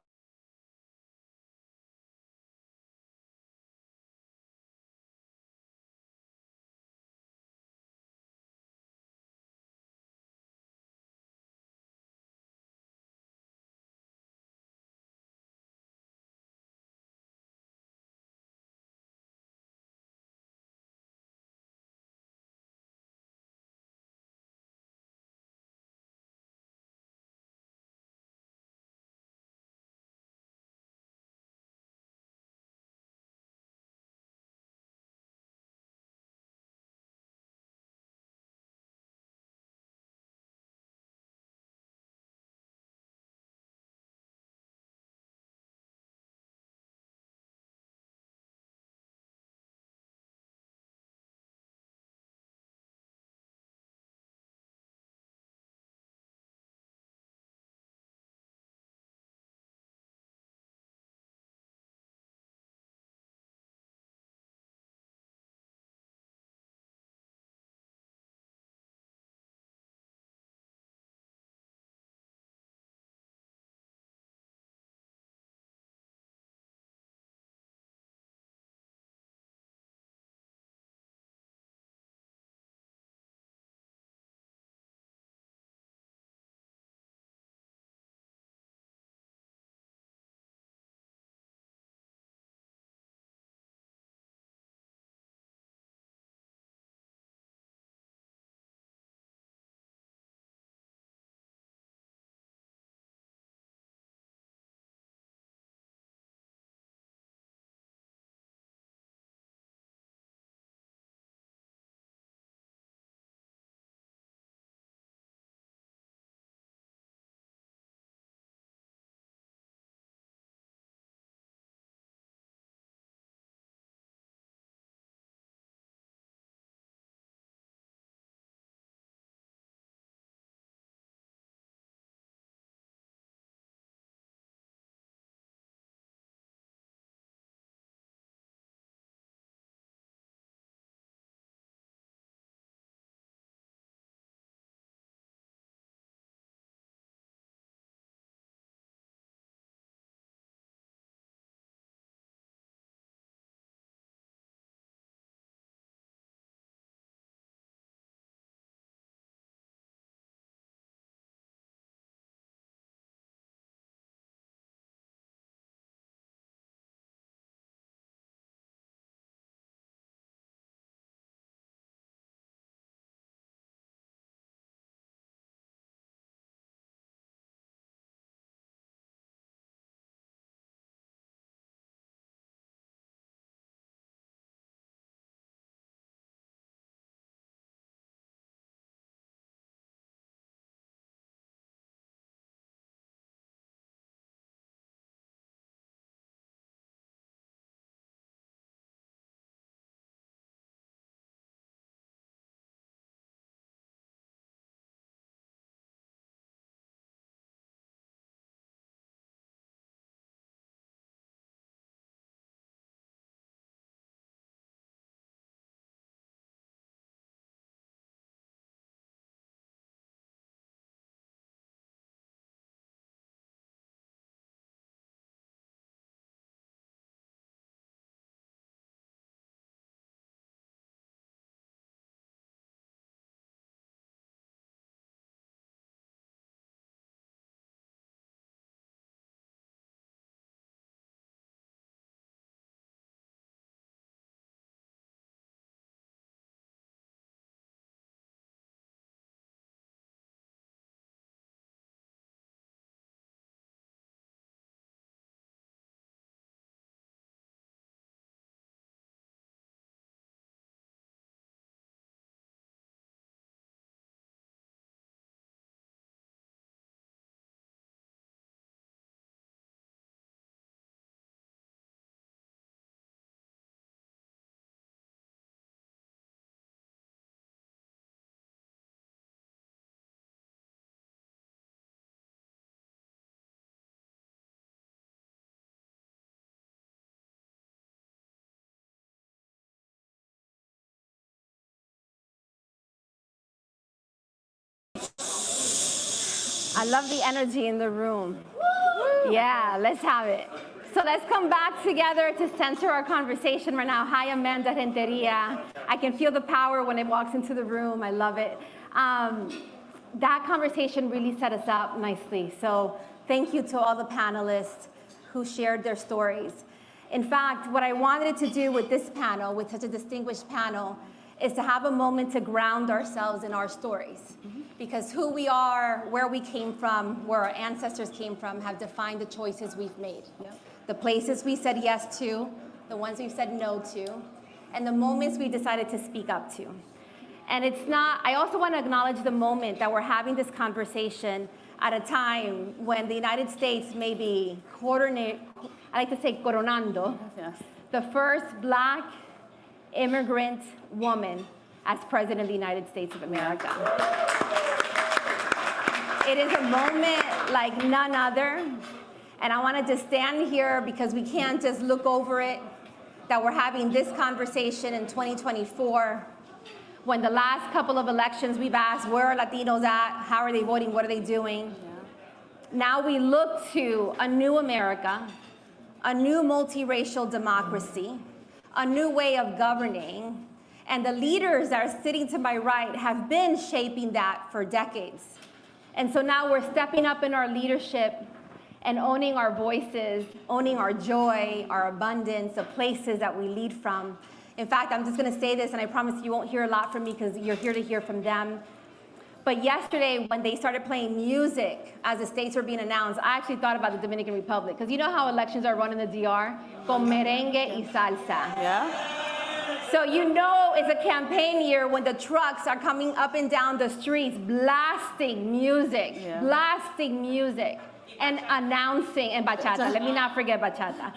I love the energy in the room. Yeah, let's have it. So let's come back together to center our conversation right now. Hi, Amanda Renteria. I can feel the power when it walks into the room. I love it. That conversation really set us up nicely. So thank you to all the panelists who shared their stories. In fact, what I wanted to do with this panel, with such a distinguished panel, is to have a moment to ground ourselves in our stories. Because who we are, where we came from, where our ancestors came from, have defined the choices we've made. The places we said yes to, the ones we've said no to, and the moments we decided to speak up to. And it's not, I also want to acknowledge the moment that we're having this conversation at a time when the United States may be I like to say coronando, the first Black immigrant woman as President of the United States of America. It is a moment like none other. And I wanted to stand here because we can't just look over it, that we're having this conversation in 2024, when the last couple of elections we've asked, where are Latinos at? How are they voting? What are they doing? Now we look to a new America, a new multiracial democracy, a new way of governing, and the leaders that are sitting to my right have been shaping that for decades. And so now we're stepping up in our leadership and owning our voices, owning our joy, our abundance, the places that we lead from. In fact, I'm just gonna say this, and I promise you won't hear a lot from me because you're here to hear from them. But yesterday, when they started playing music as the states were being announced, I actually thought about the Dominican Republic, because you know how elections are run in the DR? Con merengue y salsa. Yeah. So you know it's a campaign year when the trucks are coming up and down the streets, blasting music, and announcing, and bachata, let me not forget bachata,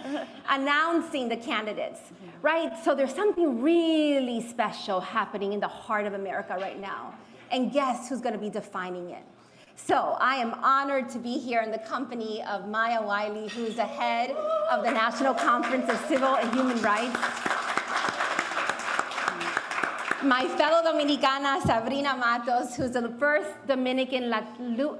announcing the candidates, right? So there's something really special happening in the heart of America right now. And guess who's gonna be defining it? So I am honored to be here in the company of Maya Wiley, who's the head of the National Conference of Civil and Human Rights. My fellow Dominicana, Sabrina Matos, who's the first Dominican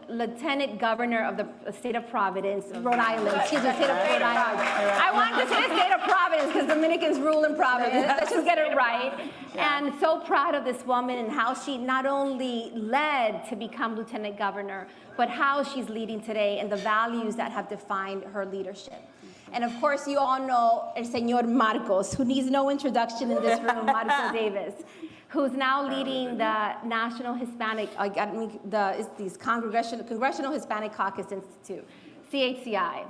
Lieutenant Governor of the state of Providence, Rhode Island. Excuse me, state of Rhode Island. I wanted to say the state of Providence because Dominicans rule in Providence. Let's just get it right. And so proud of this woman and how she not only led to become Lieutenant Governor, but how she's leading today and the values that have defined her leadership. And of course, you all know El Señor Marcos, who needs no introduction in this room, Marco Davis, who's now leading the National Hispanic, Congressional Hispanic Caucus Institute, CHCI,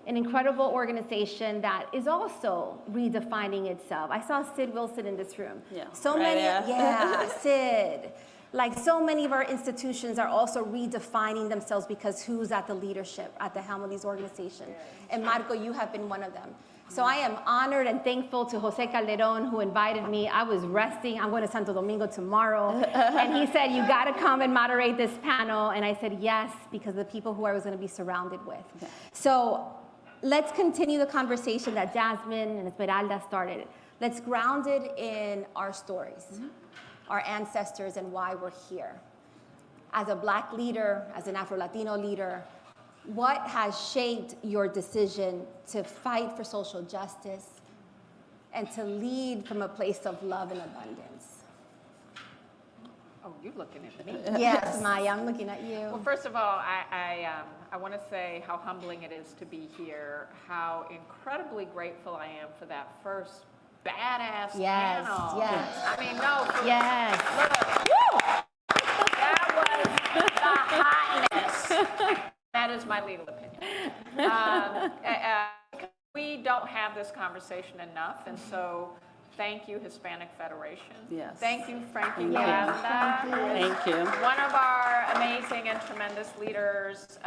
an incredible organization that is also redefining itself. I saw Sid Wilson in this room. So many, Sid. Like so many of our institutions are also redefining themselves because who's at the leadership, at the helm of these organizations. And Marco, you have been one of them. So I am honored and thankful to Jose Calderon, who invited me. I was resting. I'm going to Santo Domingo tomorrow. And he said, you got to come and moderate this panel. And I said, yes, because of the people who I was going to be surrounded with. So let's continue the conversation that Jasmine and Esmeralda started. Let's ground it in our stories, our ancestors, and why we're here. As a Black leader, as an Afro-Latino leader, what has shaped your decision to fight for social justice and to lead from a place of love and abundance? Oh, you're looking at me. Yes, Maya, I'm looking at you. Well, first of all, I want to say how humbling it is to be here, how incredibly grateful I am for that first badass panel. Yes. I mean, no. Yes. Look, woo! That was the hotness. That is my legal opinion. We don't have this conversation enough, and so thank you, Hispanic Federation. Yes. Thank you, Frankie Miranda. Thank you. One of our amazing and tremendous leaders,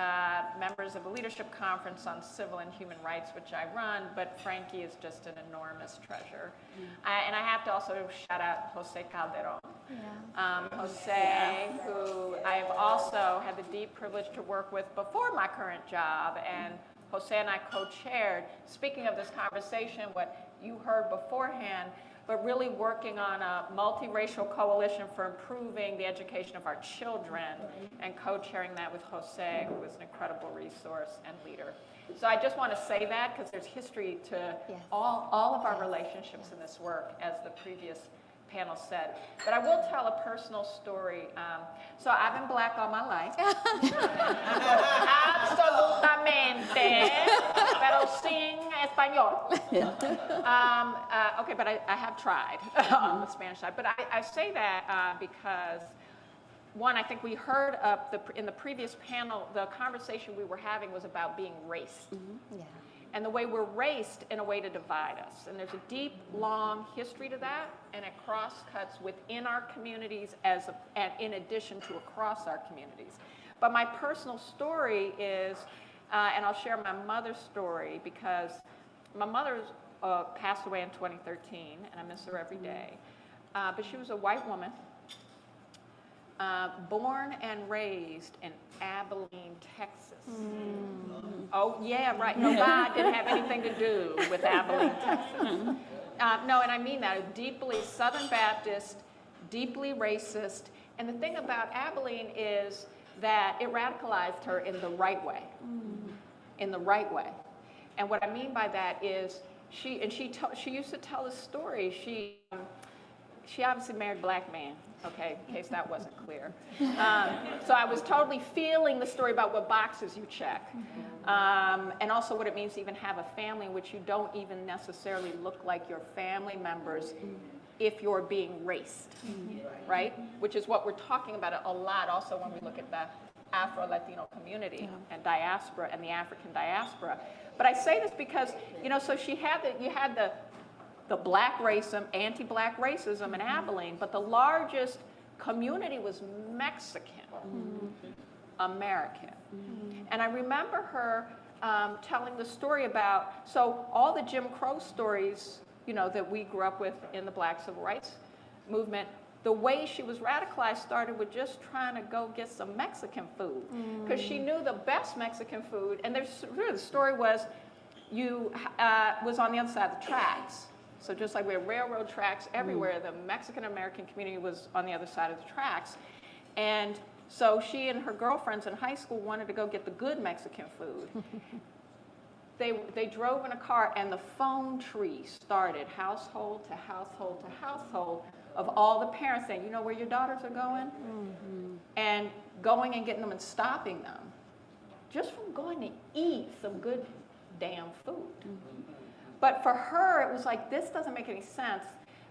members of the Leadership Conference on Civil and Human Rights, which I run, but Frankie is just an enormous treasure. And I have to also shout out Jose Calderon. Jose, who I've also had the deep privilege to work with before my current job, and Jose and I co-chaired. Speaking of this conversation, what you heard beforehand, but really working on a multiracial coalition for improving the education of our children and co-chairing that with Jose, who was an incredible resource and leader. So I just want to say that because there's history to all of our relationships in this work, as the previous panel said. But I will tell a personal story. So I've been Black all my life. Absolutamente. Pero sin español. Okay, but I have tried on the Spanish side. But I say that because, one, I think we heard in the previous panel, the conversation we were having was about being raced. Yeah. And the way we're raced in a way to divide us. And there's a deep, long history to that, and it cross-cuts within our communities and in addition to across our communities. But my personal story is, and I'll share my mother's story, because my mother passed away in 2013, and I miss her every day. But she was a white woman, born and raised in Abilene, Texas. Oh, yeah, right. No, God didn't have anything to do with Abilene, Texas. No, and I mean that. Deeply Southern Baptist, deeply racist. And the thing about Abilene is that it radicalized her in the right way. In the right way. And what I mean by that is she used to tell this story. She obviously married a black man, okay, in case that wasn't clear. So I was totally feeling the story about what boxes you check, and also what it means to even have a family in which you don't even necessarily look like your family members if you're being raced, right? Which is what we're talking about a lot also when we look at the Afro-Latino community and diaspora and the African diaspora. But I say this because, so you had the black racism, anti-black racism in Abilene, but the largest community was Mexican American. And I remember her telling the story about, so all the Jim Crow stories, that we grew up with in the Black Civil Rights Movement, the way she was radicalized started with just trying to go get some Mexican food, because she knew the best Mexican food. And the story was, was on the other side of the tracks. So just like we have railroad tracks everywhere, the Mexican-American community was on the other side of the tracks. And so she and her girlfriends in high school wanted to go get the good Mexican food. They drove in a car, and the phone tree started household to household to household of all the parents saying, you know where your daughters are going? And going and getting them and stopping them just from going to eat some good damn food. But for her, it was like, this doesn't make any sense.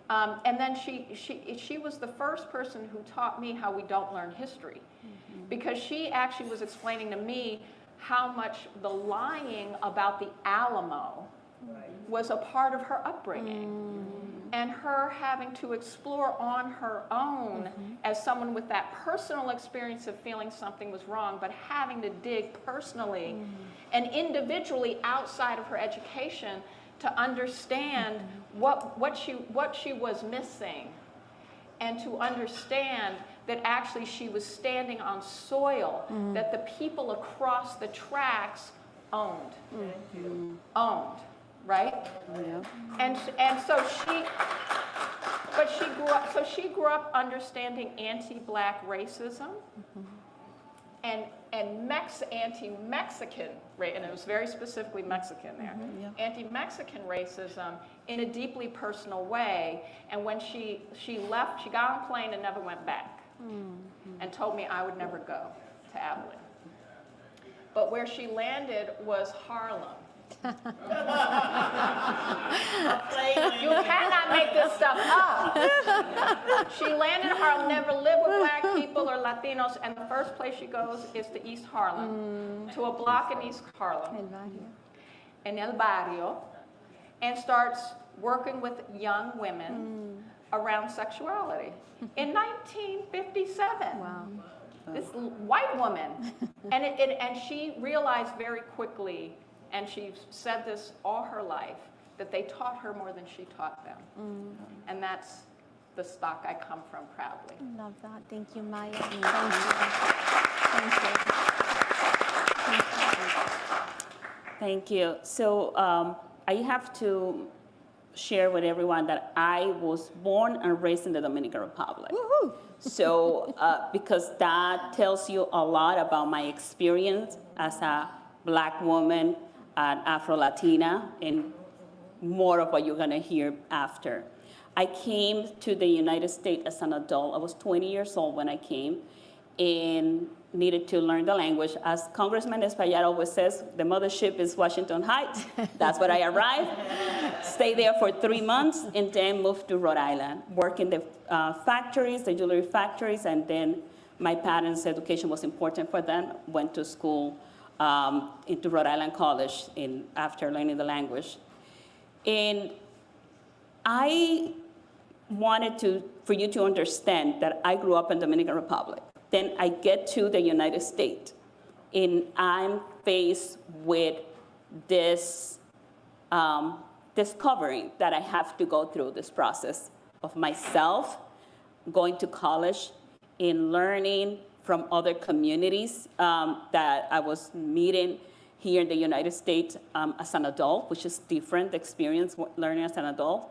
And then she was the first person who taught me how we don't learn history. Because she actually was explaining to me how much the lying about the Alamo was a part of her upbringing. And her having to explore on her own as someone with that personal experience of feeling something was wrong, but having to dig personally and individually outside of her education to understand what she was missing, and to understand that actually she was standing on soil that the people across the tracks owned. Owned, right? Yeah. And so she grew up understanding anti-black racism and anti-Mexican, and it was very specifically Mexican there, anti-Mexican racism in a deeply personal way. And when she left, she got on a plane and never went back, and told me I would never go to Abilene. But where she landed was Harlem. You cannot make this stuff up. She landed in Harlem, never lived with black people or Latinos, and the first place she goes is to East Harlem, to a block in East Harlem, in El Barrio, and starts working with young women around sexuality in 1957. Wow. This white woman, and she realized very quickly, and she said this all her life, that they taught her more than she taught them. And that's the stock I come from proudly. I love that. Thank you, Maya. Thank you. So I have to share with everyone that I was born and raised in the Dominican Republic. Woo-hoo. So, because that tells you a lot about my experience as a Black woman, an Afro-Latina, and more of what you're gonna hear after. I came to the United States as an adult. I was 20 years old when I came and needed to learn the language. As Congressman Espaillat always says, the mothership is Washington Heights. That's where I arrived. Stayed there for 3 months and then moved to Rhode Island, worked in the factories, the jewelry factories, and then my parents' education was important for them. Went to school into Rhode Island College after learning the language. And I wanted for you to understand that I grew up in Dominican Republic. Then I get to the United States, and I'm faced with this discovering that I have to go through this process of myself, going to college, and learning from other communities that I was meeting here in the United States as an adult, which is different experience learning as an adult.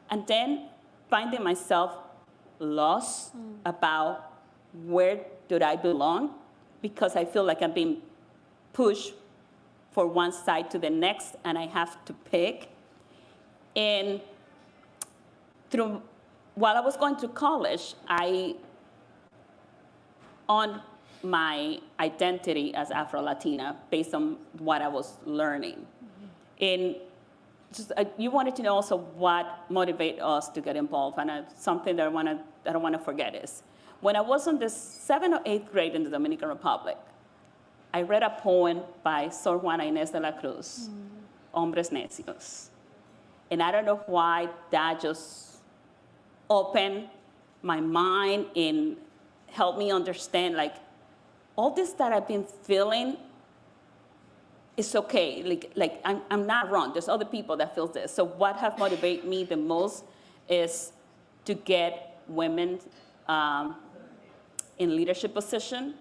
And then finding myself lost about where do I belong, because I feel like I'm being pushed from one side to the next, and I have to pick. And while I was going to college, on my identity as Afro-Latina based on what I was learning. And just, you wanted to know also what motivated us to get involved, and something that I don't want to forget is, when I was in the 7th or 8th grade in the Dominican Republic, I read a poem by Sor Juana Inés de la Cruz, Hombres Necios. And I don't know why that just opened my mind and helped me understand, like, all this that I've been feeling is okay. Like I'm not wrong. There's other people that feel this. So what has motivated me the most is to get women in leadership position,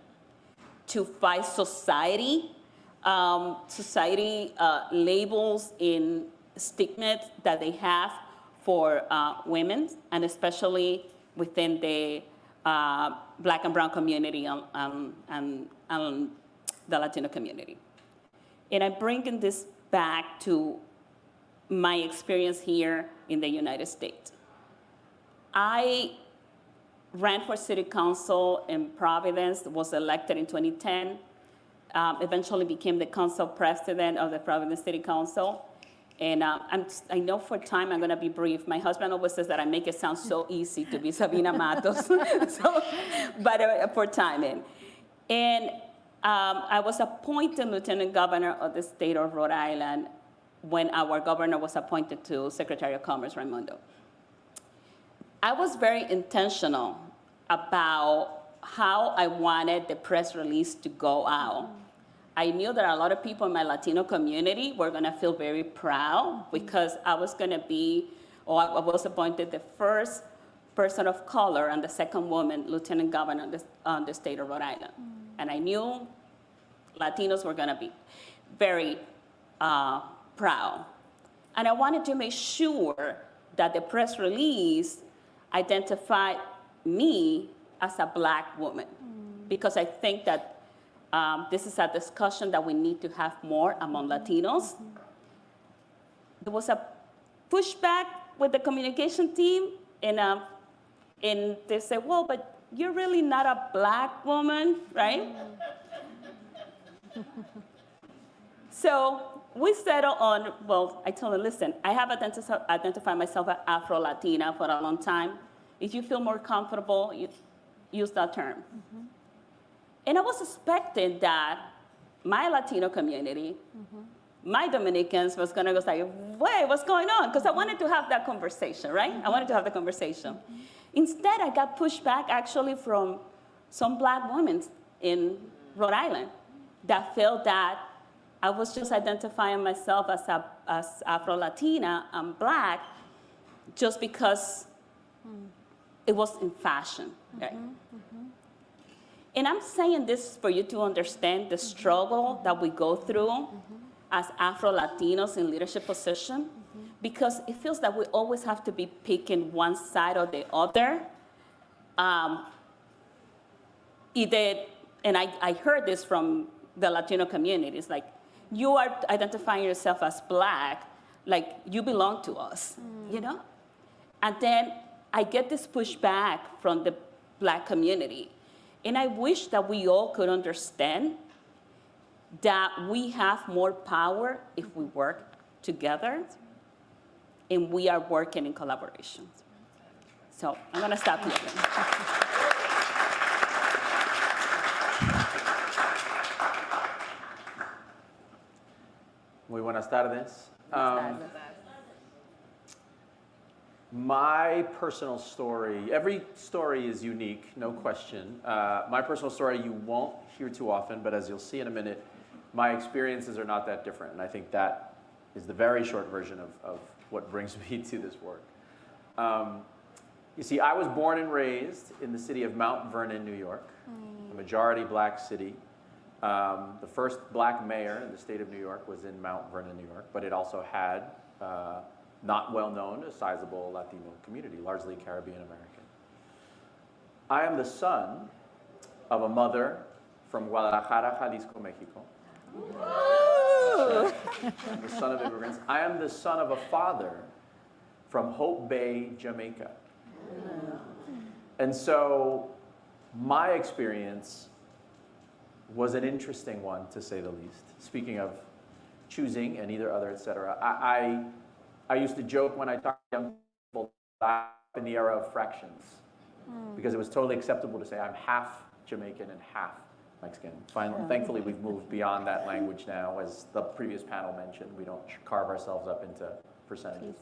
to fight society labels in stigma that they have for women, and especially within the Black and brown community and the Latino community. And I'm bringing this back to my experience here in the United States. I ran for city council in Providence, was elected in 2010, eventually became the council president of the Providence City Council. And I know for time I'm gonna be brief. My husband always says that I make it sound so easy to be Sabina Matos, but for timing. And I was appointed lieutenant governor of the state of Rhode Island when our governor was appointed to Secretary of Commerce, Raimundo. I was very intentional about how I wanted the press release to go out. I knew that a lot of people in my Latino community were gonna feel very proud because I was gonna be, or I was appointed the first person of color and the second woman lieutenant governor on the state of Rhode Island. And I knew Latinos were gonna be very proud. And I wanted to make sure that the press release identified me as a Black woman, because I think that this is a discussion that we need to have more among Latinos. There was a pushback with the communication team, and they said, well, but you're really not a Black woman, right? So we settled on, well, I told them, listen, I have identified myself as Afro-Latina for a long time. If you feel more comfortable, you use that term. And I was expecting that my Latino community, my Dominicans was gonna go say, wait, what's going on? Because I wanted to have that conversation, right? I wanted to have the conversation. Instead, I got pushed back actually from some Black women in Rhode Island that felt that I was just identifying myself as Afro-Latina and Black just because it was in fashion, right? And I'm saying this for you to understand the struggle that we go through as Afro-Latinos in leadership position, because it feels that we always have to be picking one side or the other. And I heard this from the Latino community. It's like, you are identifying yourself as Black, like you belong to us, you know? And then I get this pushback from the Black community. And I wish that we all could understand that we have more power if we work together and we are working in collaboration. So I'm gonna stop here. Muy buenas tardes. My personal story, every story is unique, no question. My personal story you won't hear too often, but as you'll see in a minute, my experiences are not that different. And I think that is the very short version of what brings me to this work. You see, I was born and raised in the city of Mount Vernon, New York, a majority Black city. The first Black mayor in the state of New York was in Mount Vernon, New York, but it also had, not well known, a sizable Latino community, largely Caribbean American. I am the son of a mother from Guadalajara, Jalisco, Mexico. I'm the son of immigrants. I am the son of a father from Hope Bay, Jamaica. And so my experience was an interesting one, to say the least. Speaking of choosing and either, other, etc. I used to joke when I talked to young people in the era of fractions, because it was totally acceptable to say I'm half Jamaican and half Mexican. Finally, thankfully, we've moved beyond that language now. As the previous panel mentioned, we don't carve ourselves up into percentages.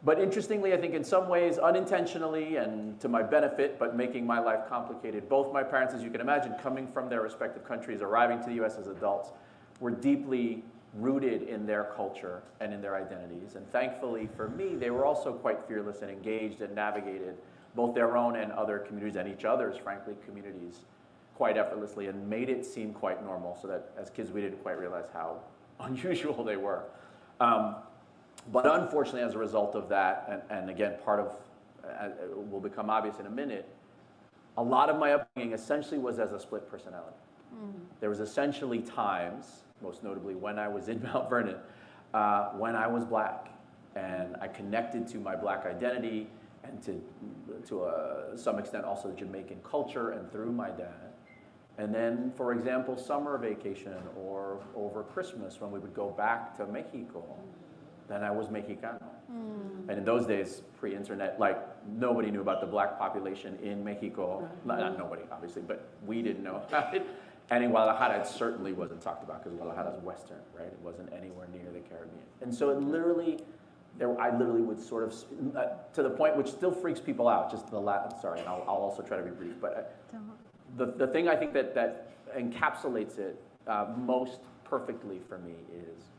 But interestingly, I think in some ways, unintentionally and to my benefit, but making my life complicated, both my parents, as you can imagine, coming from their respective countries, arriving to the US as adults, were deeply rooted in their culture and in their identities. And thankfully for me, they were also quite fearless and engaged and navigated both their own and other communities, and each other's, frankly, communities, quite effortlessly, and made it seem quite normal, so that as kids we didn't quite realize how unusual they were. But unfortunately, as a result of that, and again, part of, will become obvious in a minute, a lot of my upbringing essentially was as a split personality. There was essentially times, most notably when I was in Mount Vernon, when I was Black, and I connected to my Black identity, and to some extent also the Jamaican culture, and through my dad. And then, for example, summer vacation or over Christmas when we would go back to Mexico, then I was Mexicano. And in those days, pre-internet, like nobody knew about the Black population in Mexico. Not nobody, obviously, but we didn't know about it. And in Guadalajara, it certainly wasn't talked about because Guadalajara is Western, right? It wasn't anywhere near the Caribbean. And so it literally, I literally would sort of, to the point which still freaks people out, just the last, sorry, and I'll also try to be brief, but the thing I think that encapsulates it most perfectly for me is,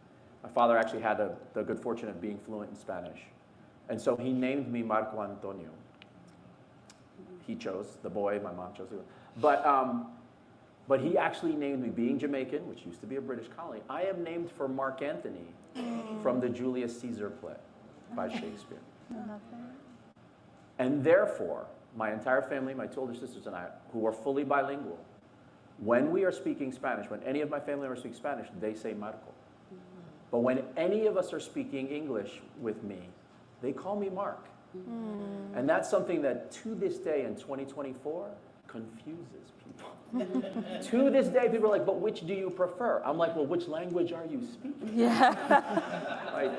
my father actually had the good fortune of being fluent in Spanish. And so he named me Marco Antonio. He chose the boy, my mom chose it. But he actually named me, being Jamaican, which used to be a British colony, I am named for Mark Antony from the Julius Caesar play by Shakespeare. And therefore, my entire family, my two older sisters and I, who are fully bilingual, when we are speaking Spanish, when any of my family members speak Spanish, they say Marco. But when any of us are speaking English with me, they call me Mark. And that's something that to this day in 2024 confuses people. To this day, people are like, but which do you prefer? I'm like, well, which language are you speaking? Like,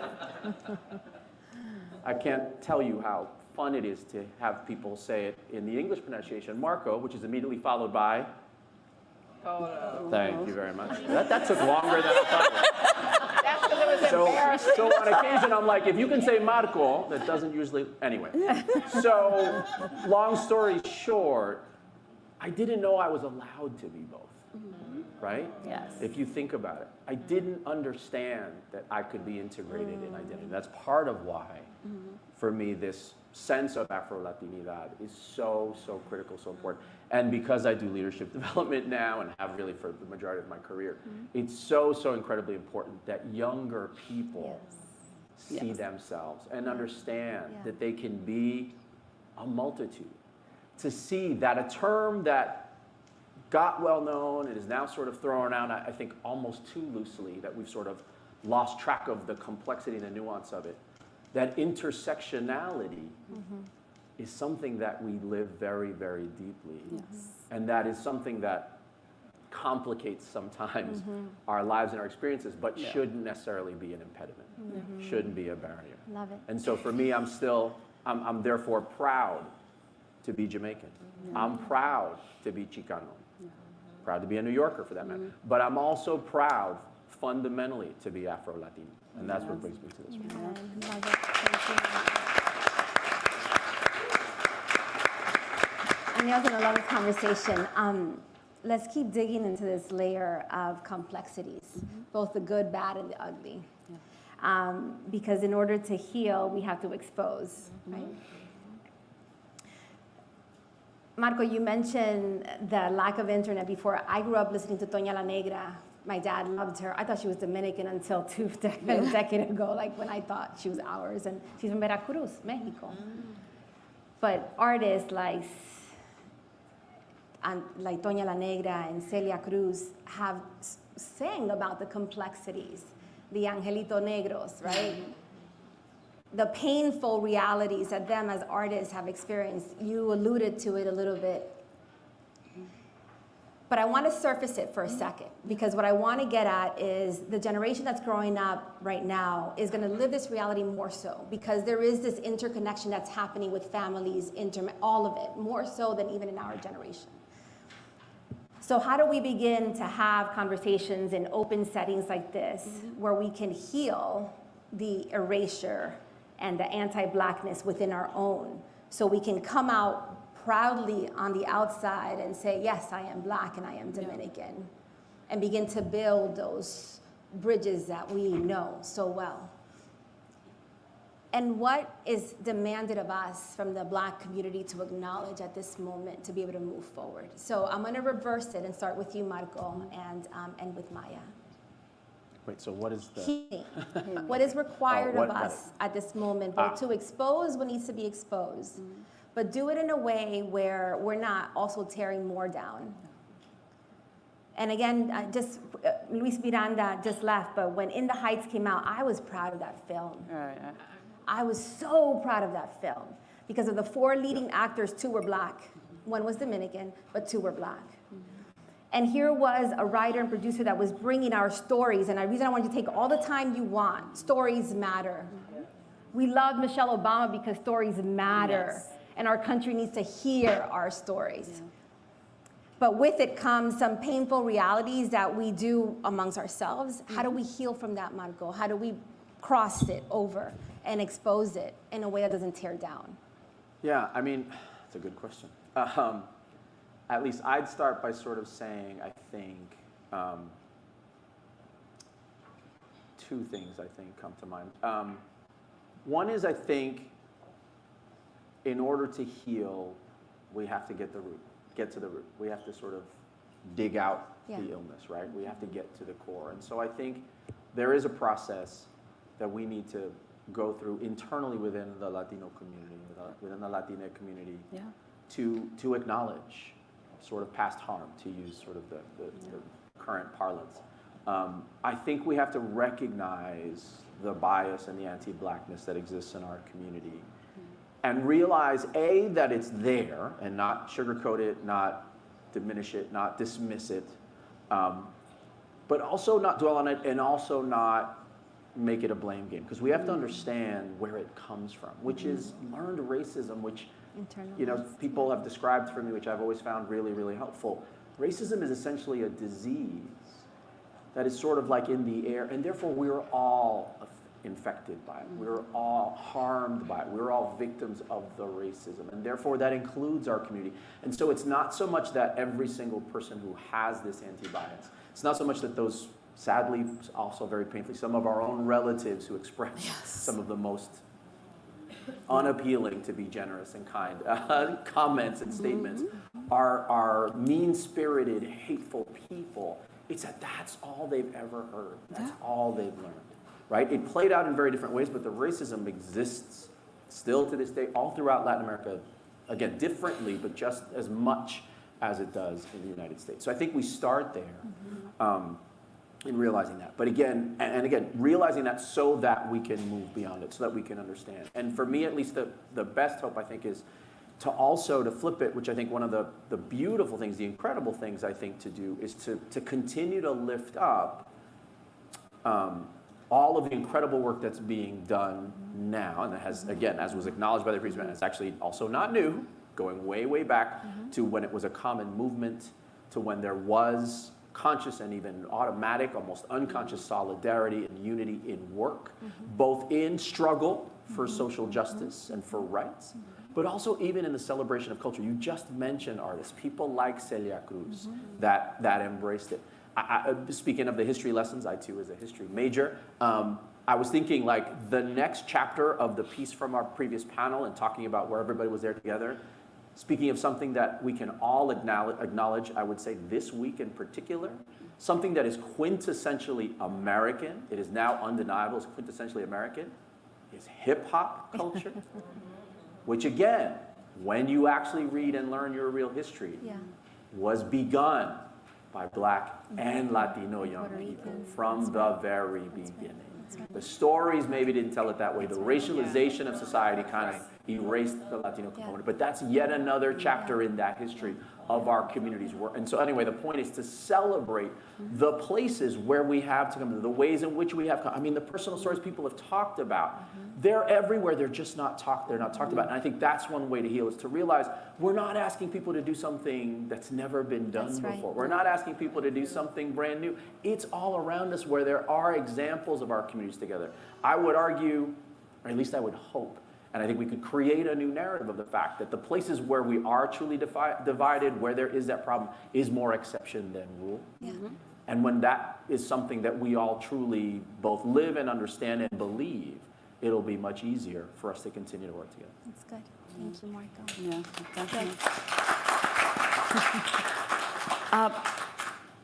I can't tell you how fun it is to have people say it in the English pronunciation, Marco, which is immediately followed by Polo. Thank you very much. That took longer than I thought. That's because it was embarrassing. So on occasion, I'm like, if you can say Marco, that doesn't usually, anyway. So long story short, I didn't know I was allowed to be both, right? Yes. If you think about it, I didn't understand that I could be integrated in identity. That's part of why, for me, this sense of Afro-Latinidad is so, so critical, so important. And because I do leadership development now and have really for the majority of my career, it's so, so incredibly important that younger people see themselves and understand that they can be a multitude. To see that a term that got well known and is now sort of thrown out, I think almost too loosely, that we've sort of lost track of the complexity and the nuance of it, that intersectionality is something that we live very, very deeply. And that is something that complicates sometimes our lives and our experiences, but shouldn't necessarily be an impediment, shouldn't be a barrier. Love it. And so for me, I'm therefore proud to be Jamaican. I'm proud to be Chicano. Proud to be a New Yorker for that matter. But I'm also proud fundamentally to be Afro-Latino. And that's what brings me to this one. Love it. Thank you. I know I was going to love this conversation. Let's keep digging into this layer of complexities, both the good, bad, and the ugly. Because in order to heal, we have to expose, right? Marco, you mentioned the lack of internet before. I grew up listening to Toña La Negra. My dad loved her. I thought she was Dominican until a decade ago, like when I thought she was ours. And she's from Veracruz, Mexico. But artists like Toña La Negra and Celia Cruz have sang about the complexities, the Angelito Negros, right? The painful realities that them as artists have experienced. You alluded to it a little bit. But I want to surface it for a second, because what I want to get at is the generation that's growing up right now is going to live this reality more so, because there is this interconnection that's happening with families, all of it, more so than even in our generation. So how do we begin to have conversations in open settings like this where we can heal the erasure and the anti-Blackness within our own, so we can come out proudly on the outside and say, yes, I am Black and I am Dominican, and begin to build those bridges that we know so well? And what is demanded of us from the Black community to acknowledge at this moment to be able to move forward? So I'm going to reverse it and start with you, Marco, and with Maya. Wait, so what is the... Healing. What is required of us at this moment, both to expose what needs to be exposed, but do it in a way where we're not also tearing more down. And again, Luis Miranda just left, but when In the Heights came out, I was proud of that film. I was so proud of that film because of the 4 leading actors, 2 were Black. 1 was Dominican, but 2 were Black. And here was a writer and producer that was bringing our stories, and the reason I wanted to take all the time you want, stories matter. We love Michelle Obama because stories matter, and our country needs to hear our stories. But with it comes some painful realities that we do amongst ourselves. How do we heal from that, Marco? How do we cross it over and expose it in a way that doesn't tear down? Yeah, I mean, it's a good question. At least I'd start by sort of saying, I think, 2 things I think come to mind. One is, I think, in order to heal, we have to get to the root. We have to sort of dig out the illness, right? We have to get to the core. And so I think there is a process that we need to go through internally within the Latino community, within the Latina community, to acknowledge sort of past harm, to use sort of the current parlance. I think we have to recognize the bias and the anti-Blackness that exists in our community, and realize, A, that it's there, and not sugarcoat it, not diminish it, not dismiss it, but also not dwell on it, and also not make it a blame game. Because we have to understand where it comes from, which is learned racism, which people have described for me, which I've always found really, really helpful. Racism is essentially a disease that is sort of like in the air, and therefore we're all infected by it. We're all harmed by it. We're all victims of the racism, and therefore that includes our community. And so it's not so much that every single person who has this anti-bias, it's not so much that those, sadly, also very painfully, some of our own relatives who express some of the most unappealing, to be generous and kind, comments and statements are mean-spirited, hateful people. It's that that's all they've ever heard. That's all they've learned, right? It played out in very different ways, but the racism exists still to this day all throughout Latin America, again, differently, but just as much as it does in the United States. So I think we start there in realizing that. But again, and again, realizing that so that we can move beyond it, so that we can understand. And for me, at least, the best hope, I think, is to also, to flip it, which I think one of the beautiful things, the incredible things I think to do, is to continue to lift up all of the incredible work that's being done now, and that has, again, as was acknowledged by the previous man, it's actually also not new, going way, way back to when it was a common movement, to when there was conscious and even automatic, almost unconscious solidarity and unity in work, both in struggle for social justice and for rights, but also even in the celebration of culture. You just mentioned artists, people like Celia Cruz, that embraced it. Speaking of the history lessons, I too was a history major. I was thinking like the next chapter of the piece from our previous panel and talking about where everybody was there together, speaking of something that we can all acknowledge, I would say this week in particular, something that is quintessentially American, it is now undeniable, it's quintessentially American, is hip hop culture, which again, when you actually read and learn your real history, was begun by Black and Latino young people from the very beginning. The stories maybe didn't tell it that way. The racialization of society kind of erased the Latino component. But that's yet another chapter in that history of our community's work. And so anyway, the point is to celebrate the places where we have to come, the ways in which we have come. I mean, the personal stories people have talked about, they're everywhere. They're just not talked about. And I think that's one way to heal, is to realize we're not asking people to do something that's never been done before. We're not asking people to do something brand new. It's all around us where there are examples of our communities together. I would argue, or at least I would hope, and I think we could create a new narrative of the fact that the places where we are truly divided, where there is that problem, is more exception than rule. And when that is something that we all truly both live and understand and believe, it'll be much easier for us to continue to work together. That's good. Thank you, Marco. Yeah, definitely.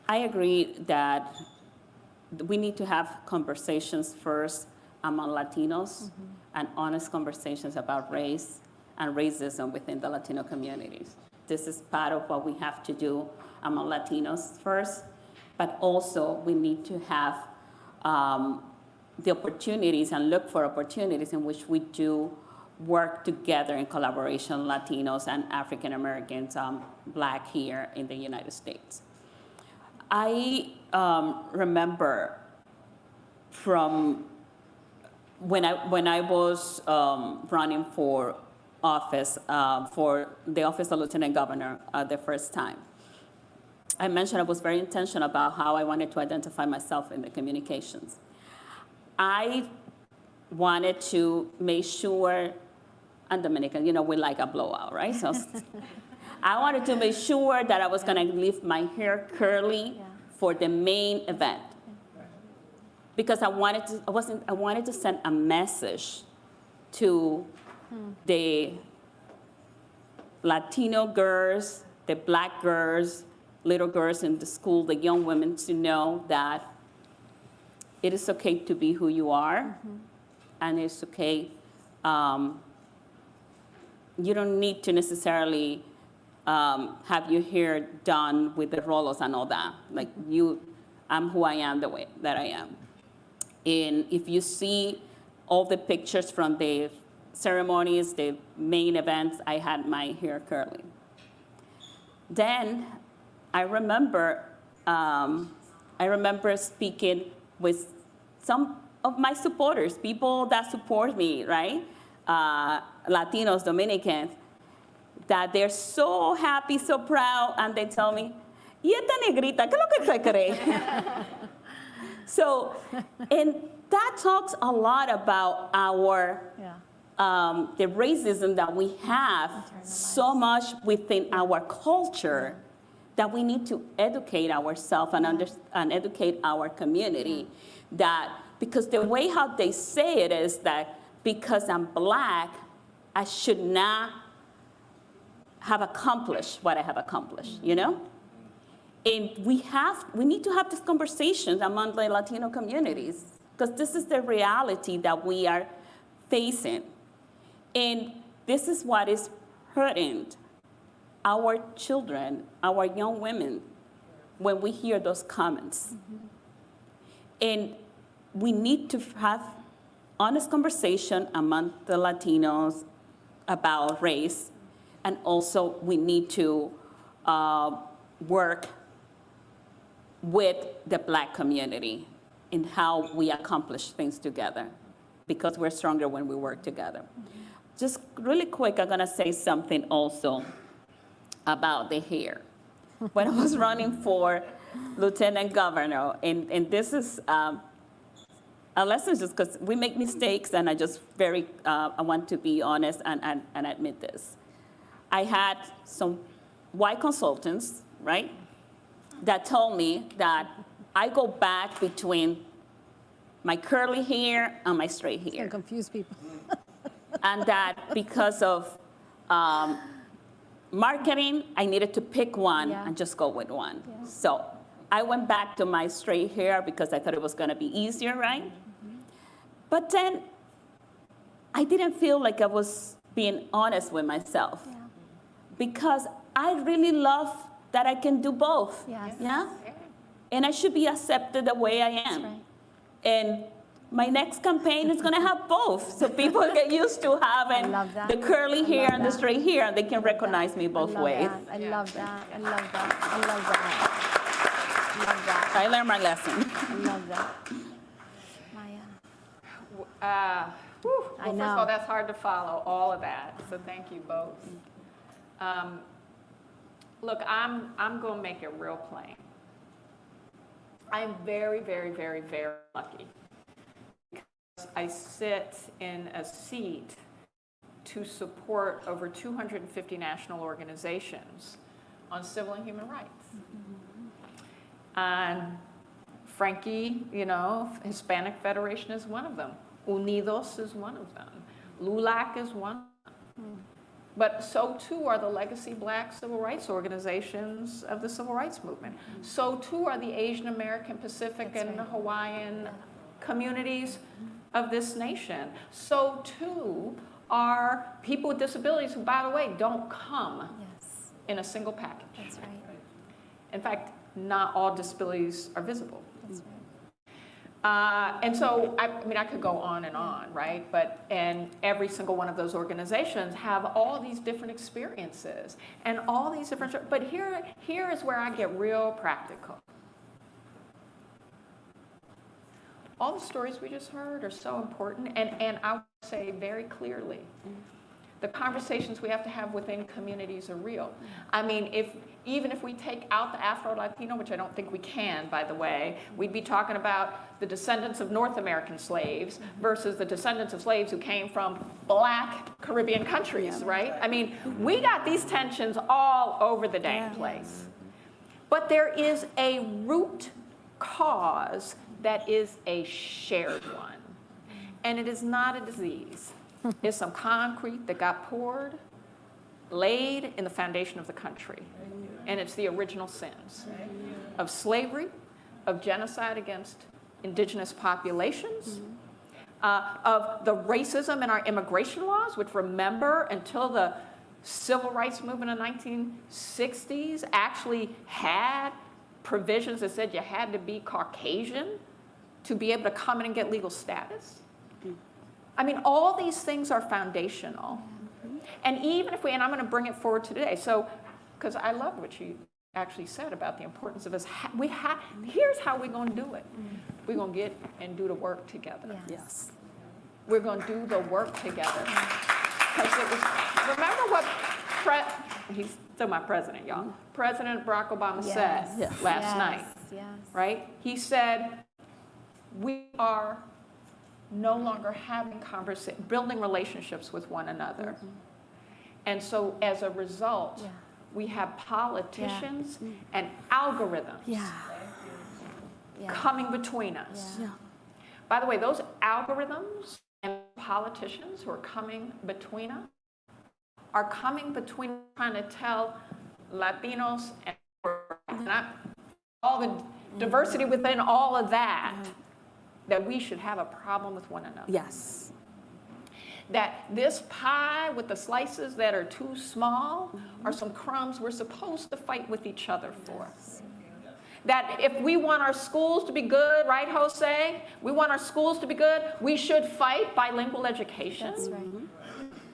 I agree that we need to have conversations first among Latinos and honest conversations about race and racism within the Latino communities. This is part of what we have to do among Latinos first, but also we need to have the opportunities and look for opportunities in which we do work together in collaboration, Latinos and African Americans, Black here in the United States. I remember from when I was running for office, for the office of Lieutenant Governor the first time, I mentioned I was very intentional about how I wanted to identify myself in the communications. I wanted to make sure, I'm Dominican, you know, we like a blowout, right? So I wanted to make sure that I was gonna leave my hair curly for the main event. Because I wanted to send a message to the Latino girls, the Black girls, little girls in the school, the young women, to know that it is okay to be who you are, and it's okay. You don't need to necessarily have your hair done with the rolos and all that. Like I'm who I am the way that I am. And if you see all the pictures from the ceremonies, the main events, I had my hair curly. Then I remember speaking with some of my supporters, people that support me, right? Latinos, Dominicans, that they're so happy, so proud, and they tell me, ¿y esta negrita, qué es lo que se cree? So, and that talks a lot about our, the racism that we have so much within our culture that we need to educate ourselves and educate our community. That, because the way how they say it is that because I'm Black, I should not have accomplished what I have accomplished, you know? And we need to have these conversations among the Latino communities, because this is the reality that we are facing. And this is what is hurting our children, our young women, when we hear those comments. And we need to have honest conversation among the Latinos about race, and also we need to work with the Black community in how we accomplish things together, because we're stronger when we work together. Just really quick, I'm gonna say something also about the hair. When I was running for lieutenant governor, and this is a lesson just because we make mistakes, and I just I want to be honest and admit this. I had some white consultants, right, that told me that I go back between my curly hair and my straight hair. It's gonna confuse people. And that because of marketing, I needed to pick one and just go with one. Yeah. So I went back to my straight hair because I thought it was gonna be easier, right? But then I didn't feel like I was being honest with myself, because I really love that I can do both. Yes. Yeah? And I should be accepted the way I am. That's right. And my next campaign is going to have both, so people get used to having the curly hair and the straight hair, and they can recognize me both ways. I love that. I love that. I love that. I love that. I learned my lesson. I love that. Maya. Well, I first know. of all, that's hard to follow, all of that. So thank you both. Look, I'm going to make it real plain. I'm very, very, very, very lucky, because I sit in a seat to support over 250 national organizations on civil and human rights. And Frankie, you know, Hispanic Federation is one of them. Unidos is one of them. LULAC is one of them. But so too are the legacy Black civil rights organizations of the civil rights movement. So too are the Asian American, Pacific, and Hawaiian communities of this nation. So too are people with disabilities who, by the way, don't come in a single package. That's right. In fact, not all disabilities are visible. That's right. And so, I mean, I could go on and on, right? And every single one of those organizations have all these different experiences and all these different, but here is where I get real practical. All the stories we just heard are so important, and I would say very clearly, the conversations we have to have within communities are real. I mean, even if we take out the Afro-Latino, which I don't think we can, by the way, we'd be talking about the descendants of North American slaves versus the descendants of slaves who came from Black Caribbean countries, right? I mean, we got these tensions all over the dang place. But there is a root cause that is a shared one. And it is not a disease. It's some concrete that got poured, laid in the foundation of the country. And it's the original sins of slavery, of genocide against indigenous populations, of the racism in our immigration laws, which, remember, until the civil rights movement in the 1960s actually had provisions that said you had to be Caucasian to be able to come in and get legal status. I mean, all these things are foundational. And even if and I'm going to bring it forward to today, so, because I love what you actually said about the importance of us, here's how we're going to do it. We're going to get and do the work together. Yes. We're going to do the work together. Because it was, remember what, he's still my president, y'all. President Barack Obama said last night, right? He said, we are no longer having building relationships with one another. And so as a result, we have politicians and algorithms coming between us. By the way, those algorithms and politicians who are coming between us are coming between trying to tell Latinos and all the diversity within all of that that we should have a problem with one another. Yes. That this pie with the slices that are too small are some crumbs we're supposed to fight with each other for. That if we want our schools to be good, right, Jose? We want our schools to be good, we should fight bilingual education. That's right.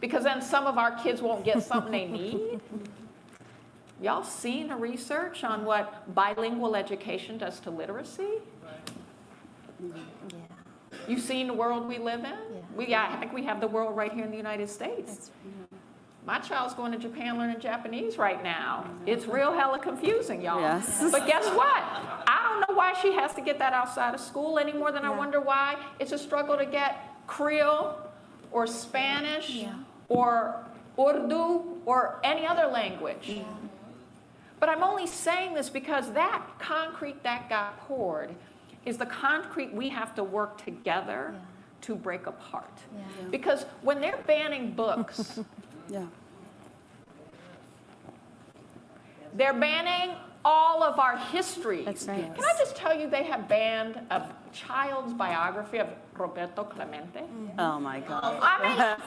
Because then some of our kids won't get something they need. Y'all seen the research on what bilingual education does to literacy? You've seen the world we live in? I think we have the world right here in the United States. My child's going to Japan learning Japanese right now. It's real hella confusing, y'all. Yes. But guess what? I don't know why she has to get that outside of school any more than I wonder why it's a struggle to get Creole or Spanish or Urdu or any other language. But I'm only saying this because that concrete that got poured is the concrete we have to work together to break apart. Because when they're banning books, they're banning all of our histories. That's right. Can I just tell you they have banned a child's biography of Roberto Clemente? Oh my God. I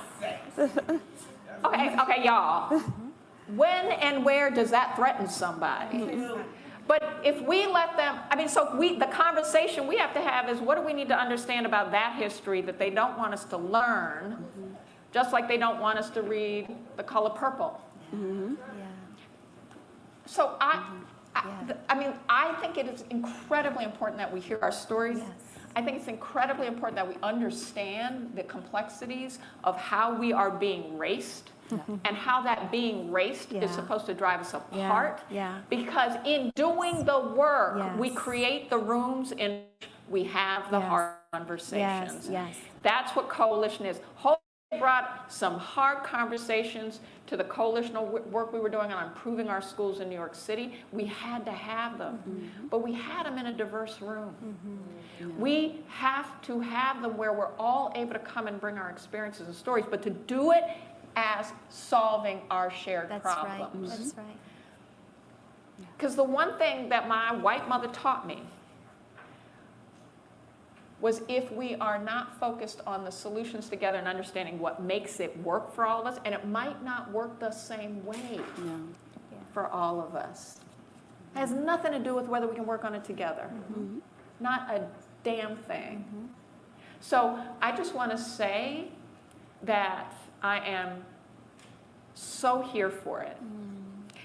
mean, okay, y'all. When and where does that threaten somebody? But if we let them, the conversation we have to have is what do we need to understand about that history that they don't want us to learn, just like they don't want us to read The Color Purple. So I think it is incredibly important that we hear our stories. I think it's incredibly important that we understand the complexities of how we are being raced. And how that being raced is supposed to drive us apart. Because in doing the work, we create the rooms in which we have the hard conversations. That's what coalition is. Brought some hard conversations to the coalitional work we were doing on improving our schools in New York City. We had to have them, but we had them in a diverse room. We have to have them where we're all able to come and bring our experiences and stories, but to do it as solving our shared problems. That's right. Because the one thing that my white mother taught me was if we are not focused on the solutions together and understanding what makes it work for all of us, and it might not work the same way for all of us. It has nothing to do with whether we can work on it together. Not a damn thing. So I just want to say that I am so here for it.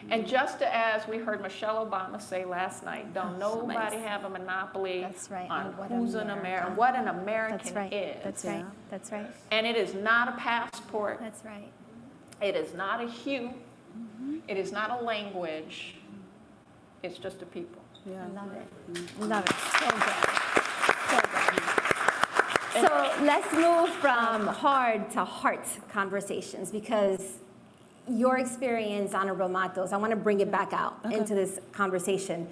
And just as we heard Michelle Obama say last night, don't nobody have a monopoly on who's an American, what an American is. That's right. That's right. And it is not a passport. That's right. It is not a hue. It is not a language. It's just a people. I love it. Love it. So good. So good. So let's move from hard to heart conversations, because your experience, Honorable Matos, I want to bring it back out into this conversation,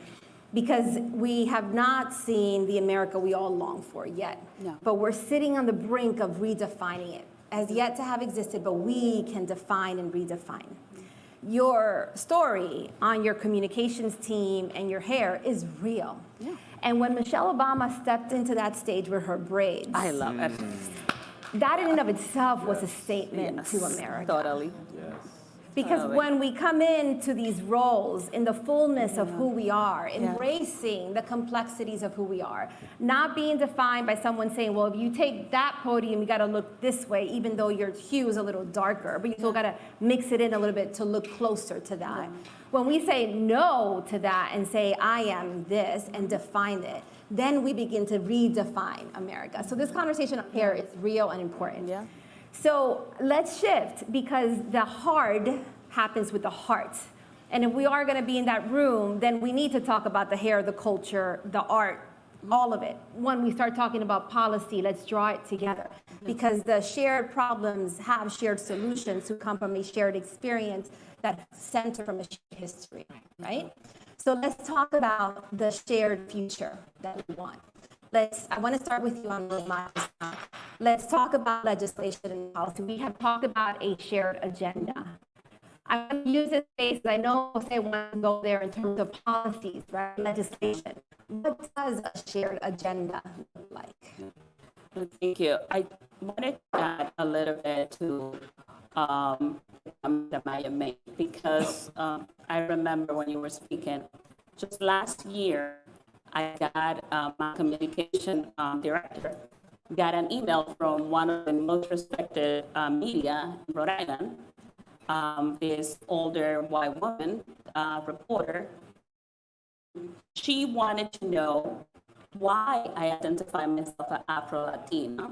because we have not seen the America we all long for yet. But we're sitting on the brink of redefining it. Has yet to have existed, but we can define and redefine. Your story on your communications team and your hair is real. And when Michelle Obama stepped into that stage with her braids, I love it. that in and of itself was a statement to America. Totally. Because when we come into these roles in the fullness of who we are, embracing the complexities of who we are, not being defined by someone saying, well, if you take that podium, you got to look this way, even though your hue is a little darker, but you still got to mix it in a little bit to look closer to that. When we say no to that and say, I am this, and define it, then we begin to redefine America. So this conversation up here is real and important. So let's shift, because the hard happens with the heart. And if we are going to be in that room, then we need to talk about the hair, the culture, the art, all of it. When we start talking about policy, let's draw it together, because the shared problems have shared solutions who come from a shared experience that center from a shared history, right? So let's talk about the shared future that we want. I want to start with you on let's talk about legislation and policy. We have talked about a shared agenda. I want to use this space, because I know Jose wants to go there in terms of policies, right? Legislation. What does a shared agenda look like? Thank you. I wanted to add a little bit to the Maya May, because I remember when you were speaking, just last year, I got my communication director got an email from one of the most respected media in Rhode Island, this older white woman reporter. She wanted to know why I identify myself as Afro-Latina.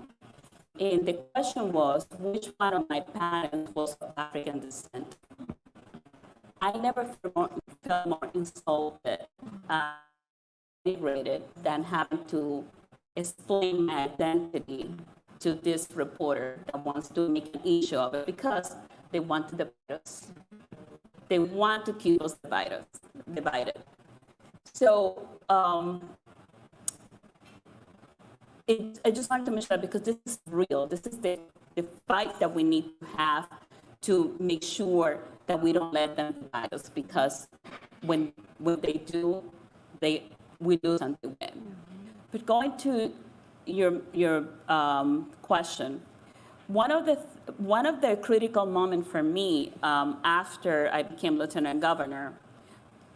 And the question was, which one of my parents was of African descent? I never felt more insulted, liberated, than having to explain my identity to this reporter that wants to make an issue of it, because they want to divide us. They want to keep us divided. So I just wanted to mention that because this is real. This is the fight that we need to have to make sure that we don't let them divide us, because when they do, we lose and they win. But going to your question, one of the critical moments for me after I became lieutenant governor,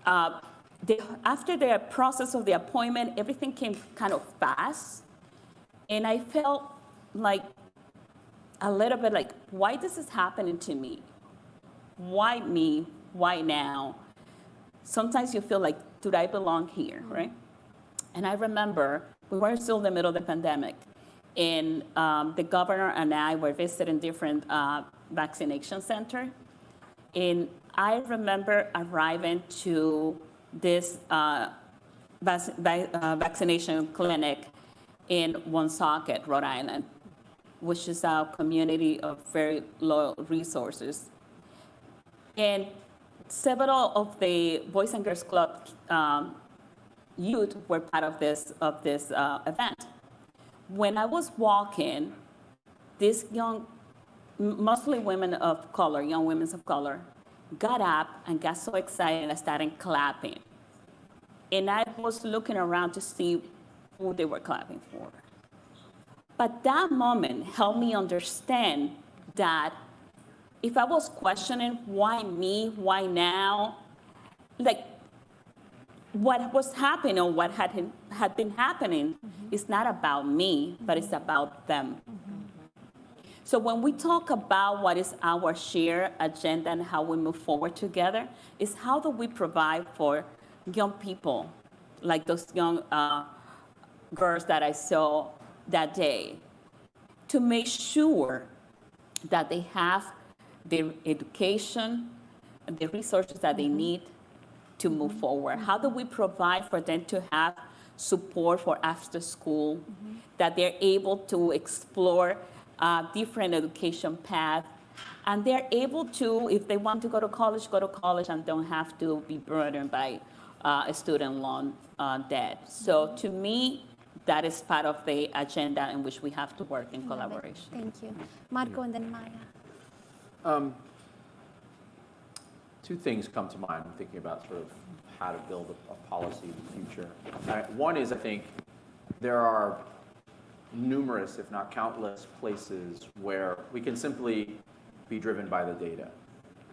after the process of the appointment, everything came kind of fast. And I felt like a little bit like, why this is happening to me? Why me? Why now? Sometimes you feel like, do I belong here, right? And I remember we were still in the middle of the pandemic, and the governor and I were visiting different vaccination centers. And I remember arriving to this vaccination clinic in Woonsocket, Rhode Island, which is a community of very low resources. And several of the Boys and Girls Club youth were part of this event. When I was walking, these young, mostly women of color, young women of color, got up and got so excited and started clapping. And I was looking around to see who they were clapping for. But that moment helped me understand that if I was questioning why me, why now, like what was happening or what had been happening is not about me, but it's about them. So when we talk about what is our shared agenda and how we move forward together, is how do we provide for young people, like those young girls that I saw that day, to make sure that they have the education and the resources that they need to move forward. How do we provide for them to have support for after school, that they're able to explore different education paths, and they're able to, if they want to go to college and don't have to be burdened by a student loan debt. So to me, that is part of the agenda in which we have to work in collaboration. Thank you. Marco and then Maya. Two things come to mind when thinking about sort of how to build a policy in the future. One is, I think, there are numerous, if not countless, places where we can simply be driven by the data.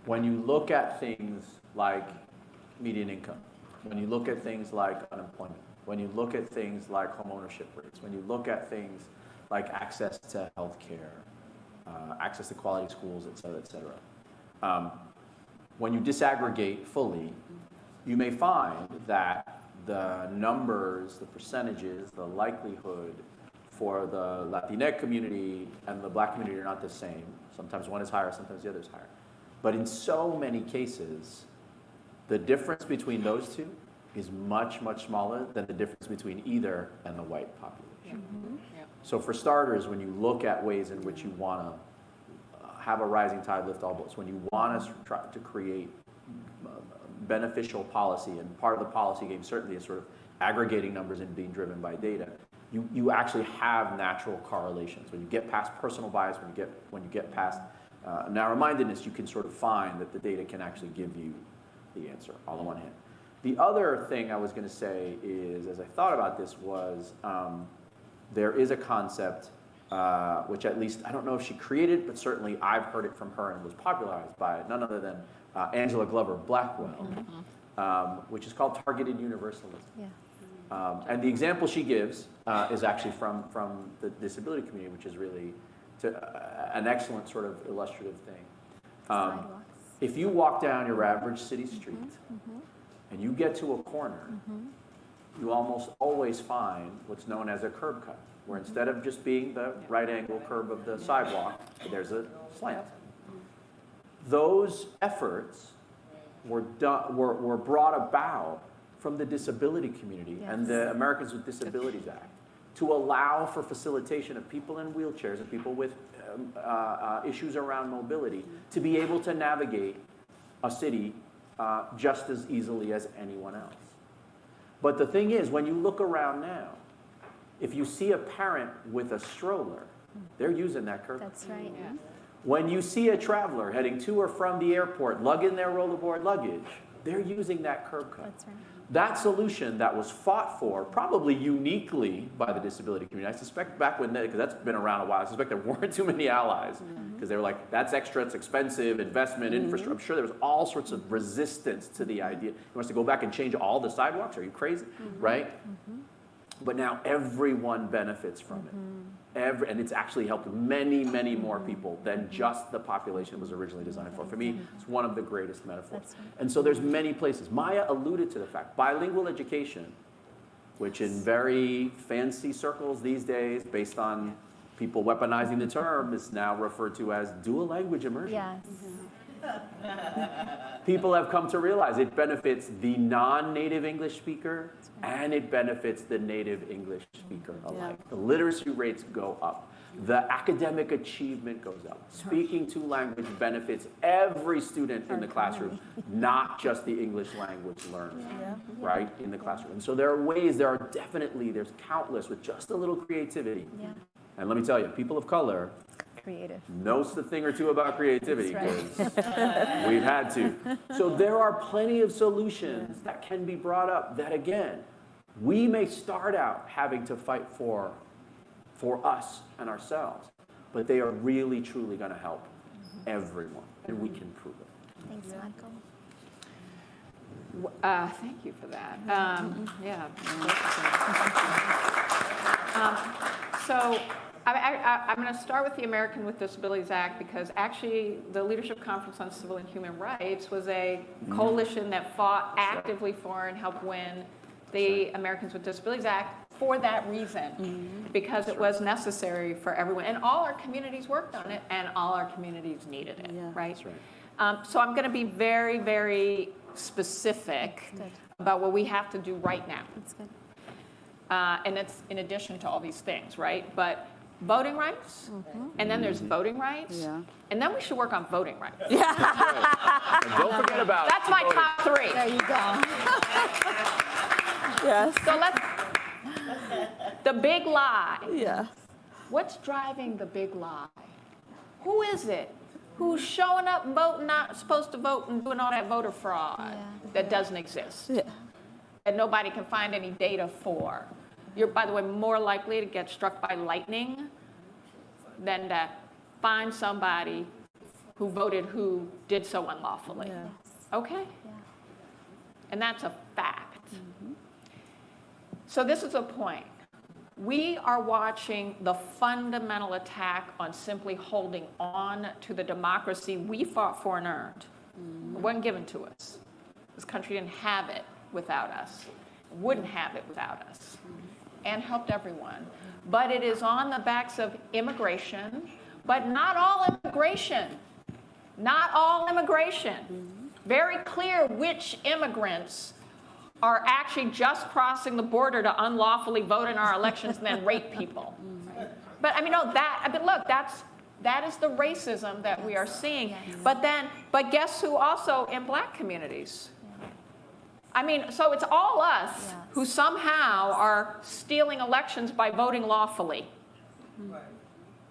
When you look at things like median income, when you look at things like unemployment, when you look at things like home ownership rates, when you look at things like access to healthcare, access to quality schools, et cetera, et cetera. When you disaggregate fully, you may find that the numbers, the percentages, the likelihood for the Latinx community and the Black community are not the same. Sometimes one is higher, sometimes the other is higher. But in so many cases, the difference between those two is much, much smaller than the difference between either and the white population. So for starters, when you look at ways in which you want to have a rising tide lift all boats, when you want to try to create beneficial policy, and part of the policy game certainly is sort of aggregating numbers and being driven by data, you actually have natural correlations. When you get past personal bias, when you get past narrow-mindedness, you can sort of find that the data can actually give you the answer all on one hand. The other thing I was going to say is, as I thought about this, was there is a concept which at least, I don't know if she created, but certainly I've heard it from her and was popularized by none other than Angela Glover Blackwell, which is called targeted universalism. Yeah. And the example she gives is actually from the disability community, which is really an excellent sort of illustrative thing. If you walk down your average city street and you get to a corner, you almost always find what's known as a curb cut, where instead of just being the right angle curve of the sidewalk, there's a slant. Those efforts were brought about from the disability community and the Americans with Disabilities Act to allow for facilitation of people in wheelchairs and people with issues around mobility to be able to navigate a city just as easily as anyone else. But the thing is, when you look around now, if you see a parent with a stroller, they're using that curb. That's right. Yeah. When you see a traveler heading to or from the airport, lugging their rollerboard luggage, they're using that curb cut. That's right. That solution that was fought for, probably uniquely by the disability community, I suspect back when, because that's been around a while, I suspect there weren't too many allies, because they were like, that's extra, it's expensive, investment, infrastructure. I'm sure there was all sorts of resistance to the idea. You want us to go back and change all the sidewalks? Are you crazy? Right? But now everyone benefits from it. And it's actually helped many, many more people than just the population it was originally designed for. For me, it's one of the greatest metaphors. And so there's many places. Maya alluded to the fact, bilingual education, which in very fancy circles these days, based on people weaponizing the term, is now referred to as dual language immersion. Yes. People have come to realize it benefits the non-native English speaker and it benefits the native English speaker alike. The literacy rates go up. The academic achievement goes up. Speaking two language benefits every student in the classroom, not just the English language learner, right, in the classroom. And so there are ways, there's countless with just a little creativity. And let me tell you, people of color knows a thing or two about creativity because we've had to. So there are plenty of solutions that can be brought up that, again, we may start out having to fight for us and ourselves, but they are really, truly going to help everyone, and we can prove it. Thanks, Michael. Thank you for that. So I'm going to start with the American with Disabilities Act because actually the Leadership Conference on Civil and Human Rights was a coalition that fought actively for and helped win the Americans with Disabilities Act for that reason, because it was necessary for everyone. And all our communities worked on it, and all our communities needed it, right? So I'm going to be very, very specific about what we have to do right now. That's good. And it's in addition to all these things, right? But voting rights, and then there's voting rights, and then we should work on voting rights. And don't forget about That's my voting. top three. There you go. So the big lie. What's driving the big lie? Who is it who's showing up and voting, not supposed to vote, and doing all that voter fraud that doesn't exist? That nobody can find any data for. You're, by the way, more likely to get struck by lightning than to find somebody who voted who did so unlawfully. Okay? And that's a fact. So this is a point. We are watching the fundamental attack on simply holding on to the democracy we fought for and earned. It wasn't given to us. This country didn't have it without us. It wouldn't have it without us. And helped everyone. But it is on the backs of immigration, but not all immigration. Not all immigration. Very clear which immigrants are actually just crossing the border to unlawfully vote in our elections and then rape people. But I mean, no, look, that is the racism that we are seeing. But guess who also in black communities? I mean, so it's all us who somehow are stealing elections by voting lawfully.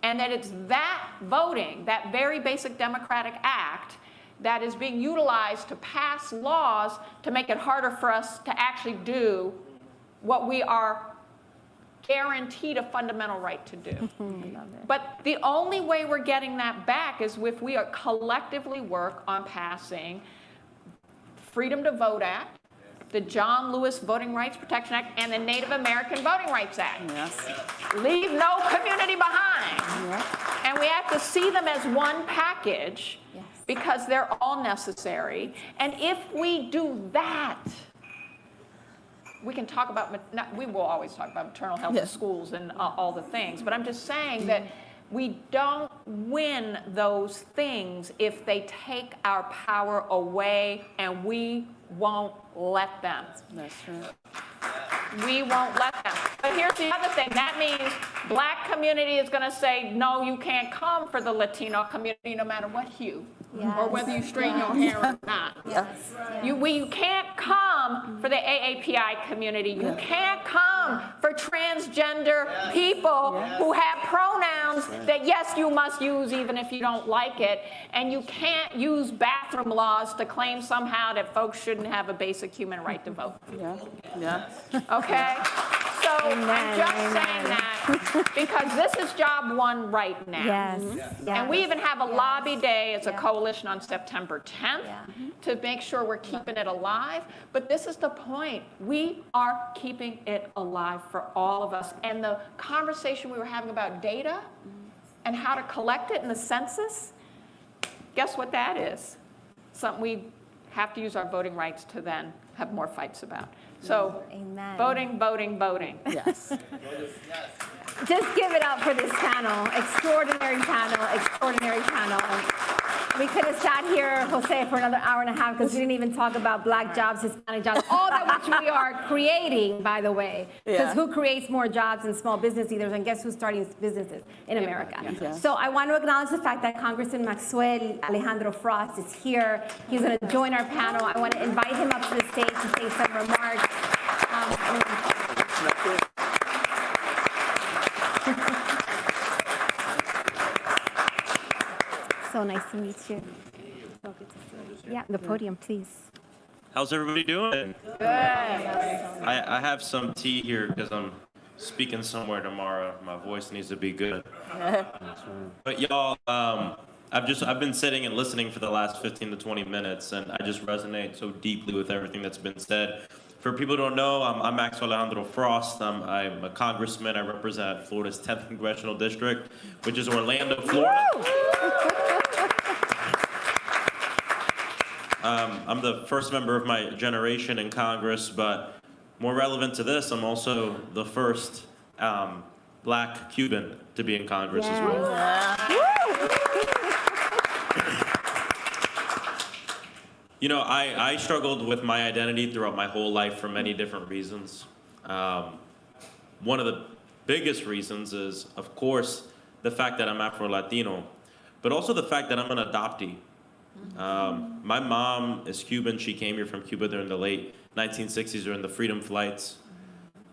And that it's that voting, that very basic democratic act, that is being utilized to pass laws to make it harder for us to actually do what we are guaranteed a fundamental right to do. But the only way we're getting that back is if we are collectively work on passing Freedom to Vote Act, the John Lewis Voting Rights Protection Act, and the Native American Voting Rights Act. Yes. Leave no community behind. Yes. And we have to see them as one package Yes. because they're all necessary. And if we do that, we can talk about, we will always talk about maternal health in schools and all the things, but I'm just saying that we don't win those things if they take our power away, and we won't let them. That's true. We won't let them. But here's the other thing. That means black community is going to say, no, you can't come for the Latino community no matter what hue, or whether you straighten your hair or not. Yes. You can't come for the AAPI community. You can't come for transgender people who have pronouns that, yes, you must use even if you don't like it. And you can't use bathroom laws to claim somehow that folks shouldn't have a basic human right to vote. Yeah. Yeah. Okay? So I'm just saying that because this is job one right now. Yes. And we even have a lobby day as a coalition on September 10th to make sure we're keeping it alive. But this is the point. We are keeping it alive for all of us. And the conversation we were having about data and how to collect it in the census, guess what that is? Something we have to use our voting rights to then have more fights about. So Amen. voting, voting, voting. Yes. Just give it up for this panel. Extraordinary panel, extraordinary panel. We could have sat here, Jose, for another hour and a half because we didn't even talk about black jobs, Hispanic jobs, all that which we are creating, by the way. Because who creates more jobs in small business leaders, and guess who's starting businesses in America? Yeah. So I want to acknowledge the fact that Congressman Maxwell Alejandro Frost is here. He's going to join our panel. I want to invite him up to the stage to say some remarks. So nice to meet you. So good to see you. Yeah, the podium, please. How's everybody doing? Good. I have some tea here because I'm speaking somewhere tomorrow. My voice needs to be good. But y'all, I've been sitting and listening for the last 15 to 20 minutes, and I just resonate so deeply with everything that's been said. For people who don't know, I'm Maxwell Alejandro Frost. I'm a congressman. I represent Florida's 10th congressional district, which is Orlando, Florida. I'm the first member of my generation in Congress, but more relevant to this, I'm also the first black Cuban to be in Congress as well. You know, I struggled with my identity throughout my whole life for many different reasons. One of the biggest reasons is, of course, the fact that I'm Afro-Latino, but also the fact that I'm an adoptee. My mom is Cuban. She came here from Cuba during the late 1960s during the freedom flights.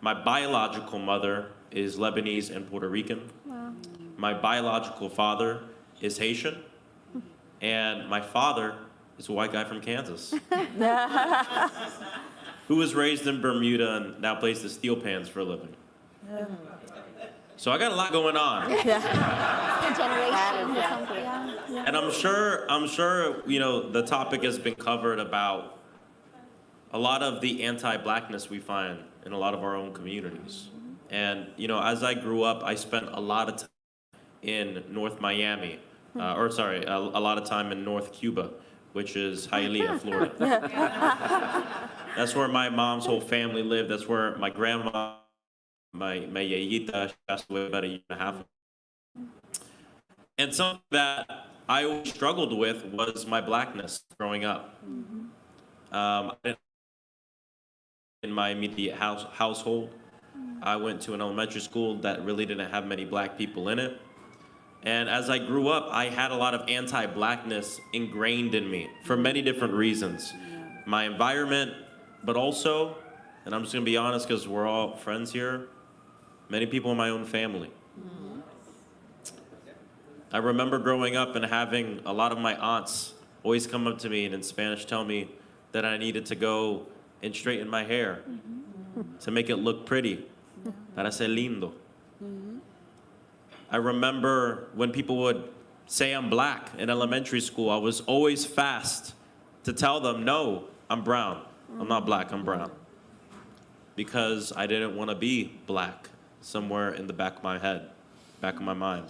My biological mother is Lebanese and Puerto Rican. Wow. My biological father is Haitian. And my father is a white guy from Kansas who was raised in Bermuda and now plays the steel pans for a living. So I got a lot going on. And I'm sure, you know, the topic has been covered about a lot of the anti-blackness we find in a lot of our own communities. And, you know, as I grew up, I spent a lot of time in North Miami, a lot of time in North Cuba, which is Hialeah, Florida. That's where my mom's whole family lived. That's where my grandma, my yeyita, passed away about a year and a half ago. And something that I always struggled with was my blackness growing up. In my immediate household, I went to an elementary school that really didn't have many black people in it. And as I grew up, I had a lot of anti-blackness ingrained in me for many different reasons. My environment, but also, and I'm just gonna be honest because we're all friends here, many people in my own family. I remember growing up and having a lot of my aunts always come up to me and in Spanish tell me that I needed to go and straighten my hair to make it look pretty, para ser lindo. I remember when people would say I'm black in elementary school, I was always fast to tell them, no, I'm brown. I'm not black, I'm brown. Because I didn't want to be black somewhere in the back of my head, back of my mind.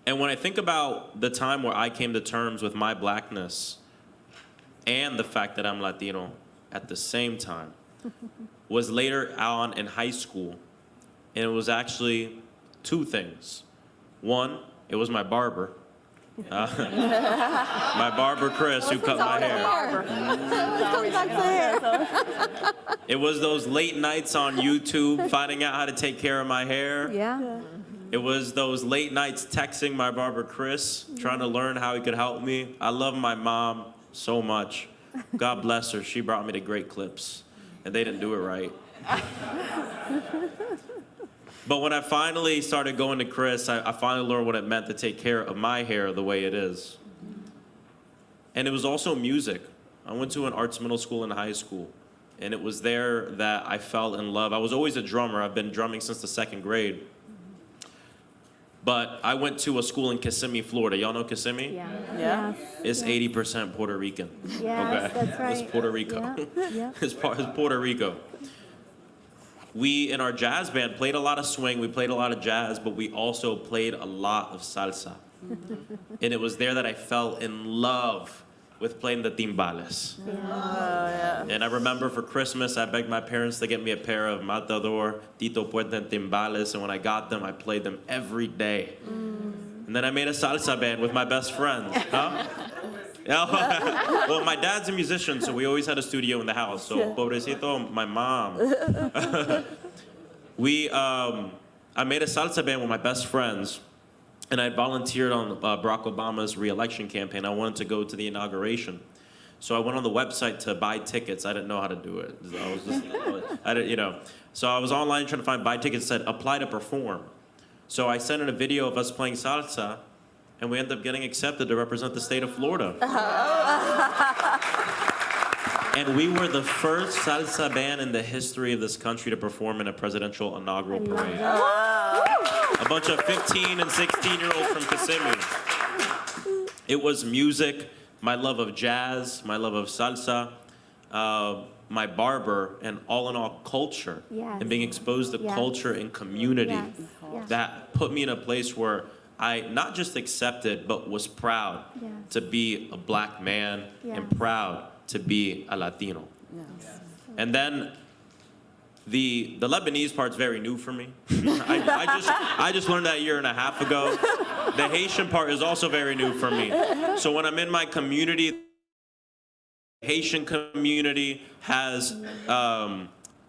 And when I think about the time where I came to terms with my blackness and the fact that I'm Latino at the same time, was later on in high school. And it was actually two things. One, it was my barber. My barber, Chris, who cut my hair. It was those late nights on YouTube finding out how to take care of my hair. Yeah. It was those late nights texting my barber, Chris, trying to learn how he could help me. I love my mom so much. God bless her. She brought me to great clips, and they didn't do it right. But when I finally started going to Chris, I finally learned what it meant to take care of my hair the way it is. And it was also music. I went to an arts middle school and high school, and it was there that I fell in love. I was always a drummer. I've been drumming since the 2nd grade. But I went to a school in Kissimmee, Florida. Y'all know Kissimmee? Yeah. It's 80% Puerto Rican. Yes, that's right. It's Puerto Rico. Yeah. It's Puerto Rico. We, in our jazz band, played a lot of swing, we played a lot of jazz, but we also played a lot of salsa. And it was there that I fell in love with playing the timbales. And I remember for Christmas, I begged my parents to get me a pair of Matador, Tito Puente, and timbales, and when I got them, I played them every day. And then I made a salsa band with my best friends. Well, my dad's a musician, so we always had a studio in the house. So, pobrecito, my mom. I made a salsa band with my best friends, and I volunteered on Barack Obama's re-election campaign. I wanted to go to the inauguration. So I went on the website to buy tickets. I didn't know how to do it. I was just, So I was online trying to find buy tickets, said apply to perform. So I sent in a video of us playing salsa, and we ended up getting accepted to represent the state of Florida. And we were the first salsa band in the history of this country to perform in a presidential inaugural parade. A bunch of 15 and 16-year-olds from Kissimmee. It was music, my love of jazz, my love of salsa, my barber, and all in all, culture. And being exposed to culture and community. That put me in a place where I not just accepted, but was proud to be a black man and proud to be a Latino. And then the Lebanese part's very new for me. I just learned that a year and a half ago. The Haitian part is also very new for me. So when I'm in my community, the Haitian community has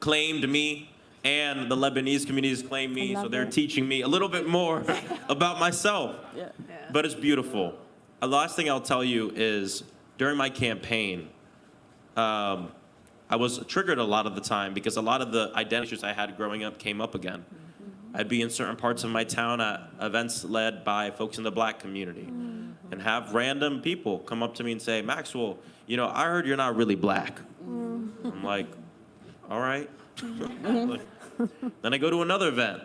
claimed me, and the Lebanese communities claim me, so they're teaching me a little bit more about myself. But it's beautiful. The last thing I'll tell you is, during my campaign, I was triggered a lot of the time because a lot of the identity issues I had growing up came up again. I'd be in certain parts of my town at events led by folks in the black community and have random people come up to me and say, Maxwell, I heard you're not really black. I'm like, all right. Then I go to another event,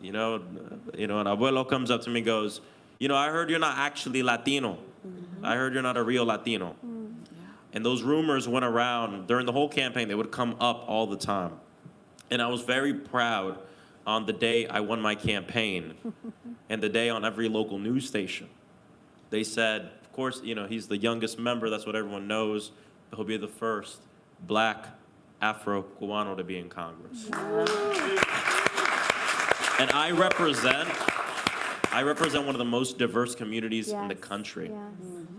an abuelo comes up to me and goes, I heard you're not actually Latino. I heard you're not a real Latino. And those rumors went around during the whole campaign. They would come up all the time. And I was very proud on the day I won my campaign and the day on every local news station. They said, of course, he's the youngest member. That's what everyone knows. He'll be the first black Afro-Cubano to be in Congress. And I represent one of the most diverse communities in the country.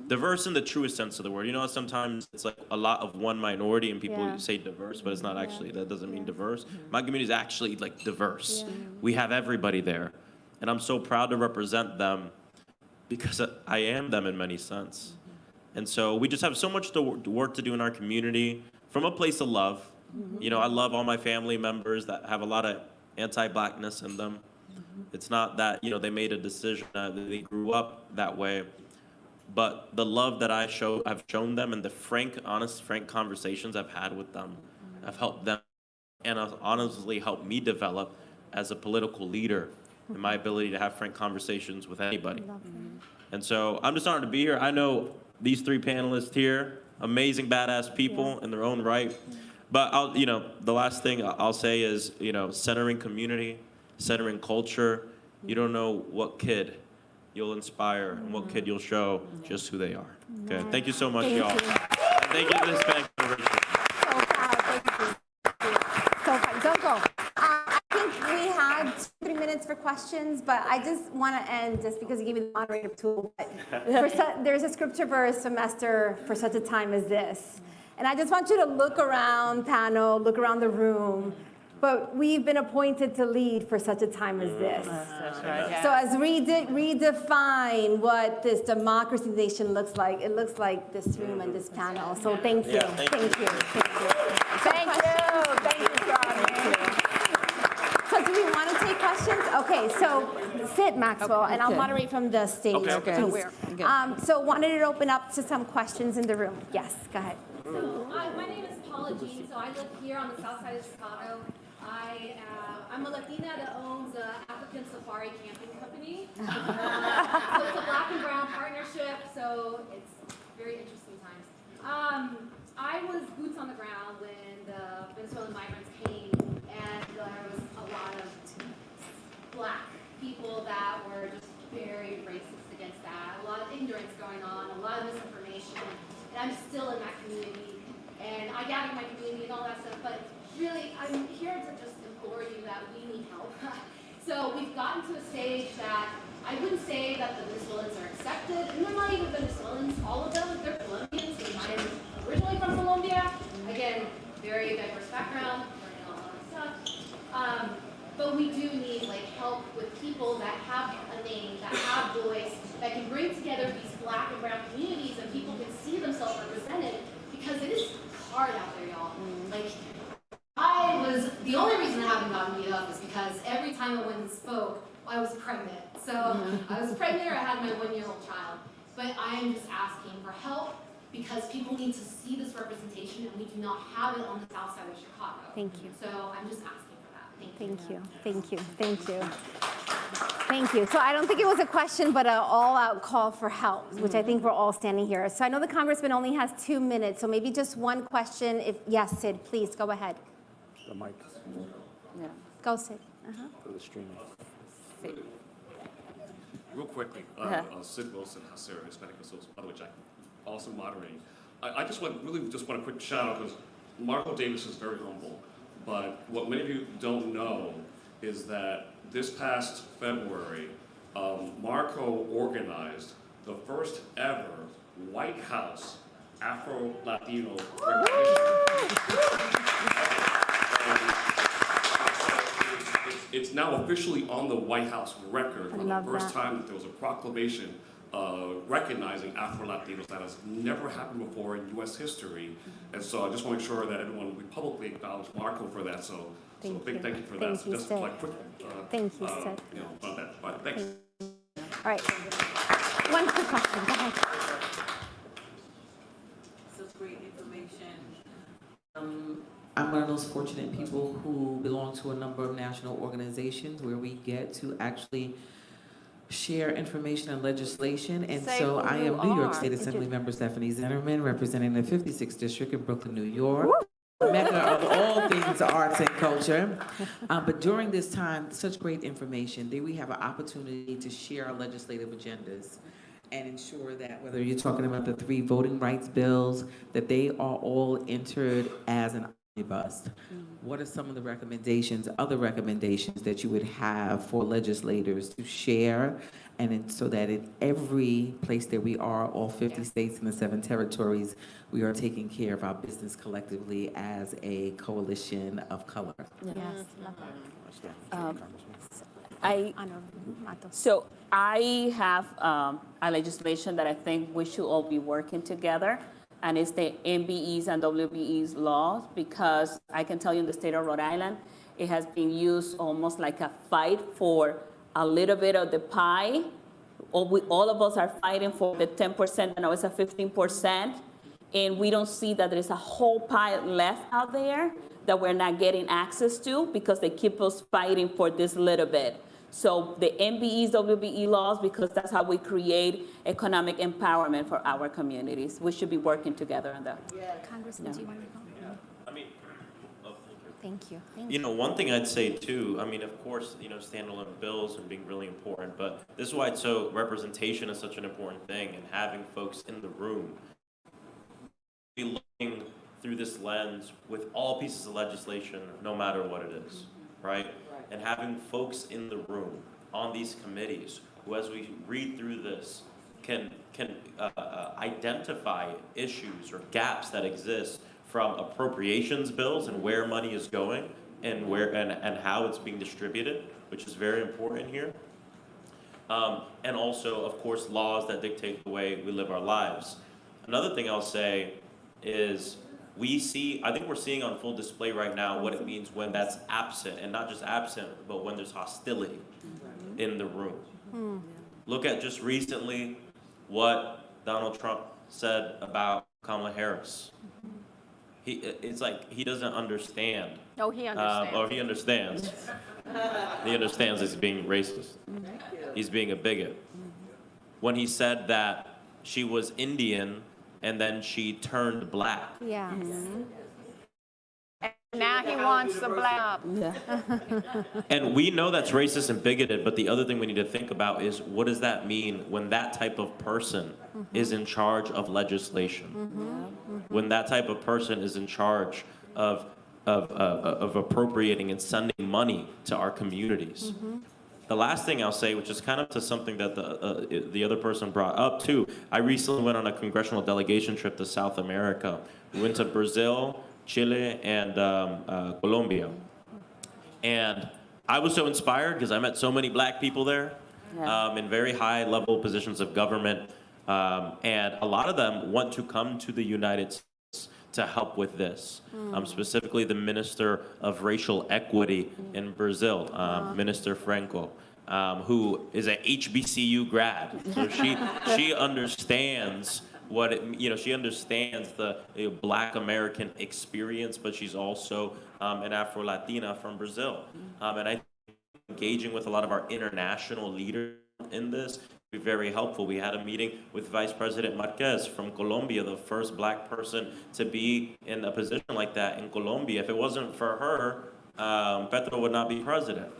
Diverse in the truest sense of the word. Sometimes it's like a lot of one minority and people say diverse, but it's not actually, that doesn't mean diverse. My community is actually like diverse. We have everybody there. And I'm so proud to represent them because I am them in many sense. And so we just have so much work to do in our community from a place of love. I love all my family members that have a lot of anti-blackness in them. It's not that, they made a decision, that they grew up that way. But the love that I've shown them and the honest, frank conversations I've had with them have helped them and honestly helped me develop as a political leader and my ability to have frank conversations with anybody. And so I'm just honored to be here. I know these three panelists here, amazing, badass people in their own right. But the last thing I'll say is, centering community, centering culture. You don't know what kid you'll inspire and what kid you'll show just who they are. Okay, thank you so much, y'all. And thank you to the Hispanic Generation. So proud. Thank you. So proud. Don't go. I think we had 3 minutes for questions, but I just want to end just because you gave me the moderator tool. But there's a scripture verse, semester for such a time as this. And I just want you to look around, panel, look around the room. But we've been appointed to lead for such a time as this. That's right. Yeah. So as we redefine what this democracy nation looks like, it looks like this room and this panel. So thank you. Yeah, thank you. Thank you, Rodney. So do we want to take questions? Okay, so sit, Maxwell, and I'll moderate from the stage. Okay. Please. So wanted to open up to some questions in the room. Yes, go ahead. So, my name is Paula Jean. So I live here on the south side of Chicago. I'm a Latina that owns an African safari camping company. So it's a black and brown partnership, so it's very interesting times. I was boots on the ground when the Venezuelan migrants came, and there was a lot of black people that were just very racist against that. A lot of ignorance going on, a lot of misinformation. And I'm still in that community, and I gather my community and all that stuff, but really, I'm here to just implore you that we need help. So we've gotten to a stage that I wouldn't say that the Venezuelans are accepted, and they're not even Venezuelans, all of them, they're Colombians, and I am originally from Colombia. Again, very diverse background, learning a lot of stuff. But we do need help with people that have a name, that have voice, that can bring together these black and brown communities, and people can see themselves represented, because it is hard out there, y'all. The only reason I haven't gotten beat up is because every time I went and spoke, I was pregnant. So I was pregnant or I had my 1-year-old child. But I am just asking for help because people need to see this representation, and we do not have it on the south side of Chicago. Thank you. So I'm just asking for that. Thank you. So I don't think it was a question, but an all-out call for help, which I think we're all standing here. So I know the congressman only has 2 minutes, so maybe just one question. Yes, Sid, please go ahead. The mic. Yeah. Go, Sid. For the streaming. Real quickly, Sid Wilson, Hasera, Hispanic Association, by the way, Jack, awesome moderating. I just want a quick shout out because Marco Davis is very humble, but what many of you don't know is that this past February, Marco organized the first ever White House Afro-Latino recognition. It's now officially on the White House record for the first time that there was a proclamation recognizing Afro-Latinos. That has never happened before in U.S. history. And so I just want to make sure that we publicly acknowledge Marco for that. So big thank you for that. So just like quick, Thank you, Sid. On that. But thanks. All right. One quick question. Go ahead. Such great information. I'm one of those fortunate people who belong to a number of national organizations where we get to actually share information and legislation. And so I am New York State Assembly Member Stephanie Zinnerman, representing the 56th District in Brooklyn, New York. Mecca of all things arts and culture. But during this time, such great information, there we have an opportunity to share our legislative agendas and ensure that whether you're talking about the 3 voting rights bills, that they are all entered as an omnibus. What are some of the recommendations, other recommendations that you would have for legislators to share, and so that in every place that we are, all 50 states and the 7 territories, we are taking care of our business collectively as a coalition of color. Yes. So I have a legislation that I think we should all be working together, and it's the MBEs and WBEs laws, because I can tell you in the state of Rhode Island, it has been used almost like a fight for a little bit of the pie. All of us are fighting for the 10%, and now it's a 15%, and we don't see that there is a whole pie left out there that we're not getting access to because they keep us fighting for this little bit. So the MBEs, WBE laws, because that's how we create economic empowerment for our communities. We should be working together on that. Congressman, do you want to go? I mean, Thank you. you know, one thing I'd say too, I mean, of course, you know, standalone bills are being really important, but this is why it's so, representation is such an important thing, and having folks in the room be looking through this lens with all pieces of legislation, no matter what it is, right? And having folks in the room on these committees who, as we read through this, can identify issues or gaps that exist from appropriations bills and where money is going and where and how it's being distributed, which is very important here. And also, of course, laws that dictate the way we live our lives. Another thing I'll say is I think we're seeing on full display right now what it means when that's absent, and not just absent, but when there's hostility in the room. Look at just recently what Donald Trump said about Kamala Harris. It's like he doesn't understand. No, he understands. Or he understands. He understands he's being racist. He's being a bigot. When he said that she was Indian and then she turned black. Yeah. Now he wants the black. And we know that's racist and bigoted, but the other thing we need to think about is, what does that mean when that type of person is in charge of legislation? When that type of person is in charge of appropriating and sending money to our communities? The last thing I'll say, which is kind of to something that the other person brought up too, I recently went on a congressional delegation trip to South America. We went to Brazil, Chile, and Colombia. And I was so inspired because I met so many black people there in very high level positions of government. And a lot of them want to come to the United States to help with this. Specifically the Minister of Racial Equity in Brazil, Minister Franco, who is an HBCU grad. So she understands what she understands the Black American experience, but she's also an Afro-Latina from Brazil. And I think engaging with a lot of our international leaders in this be very helpful. We had a meeting with Vice President Marquez from Colombia, the first black person to be in a position like that in Colombia. If it wasn't for her, Petro would not be president.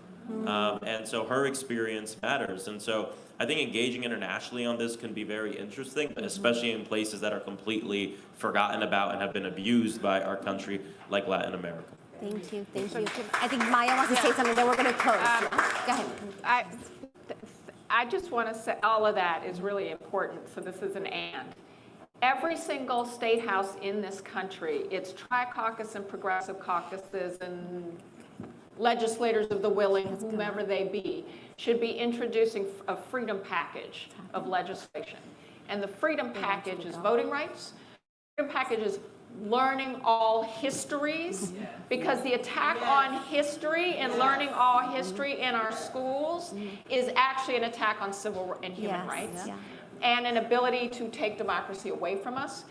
And so her experience matters. And so I think engaging internationally on this can be very interesting, especially in places that are completely forgotten about and have been abused by our country, like Latin America. Thank you, thank you. I think Maya wants to say something, then we're going to close. Go ahead. I just want to say all of that is really important, so this is an and. Every single state house in this country, its tri-caucus and progressive caucuses and legislators of the willing, whomever they be, should be introducing a freedom package of legislation. And the freedom package is voting rights. Freedom package is learning all histories, because the attack on history and learning all history in our schools is actually an attack on civil and human rights and an ability to take democracy away from us.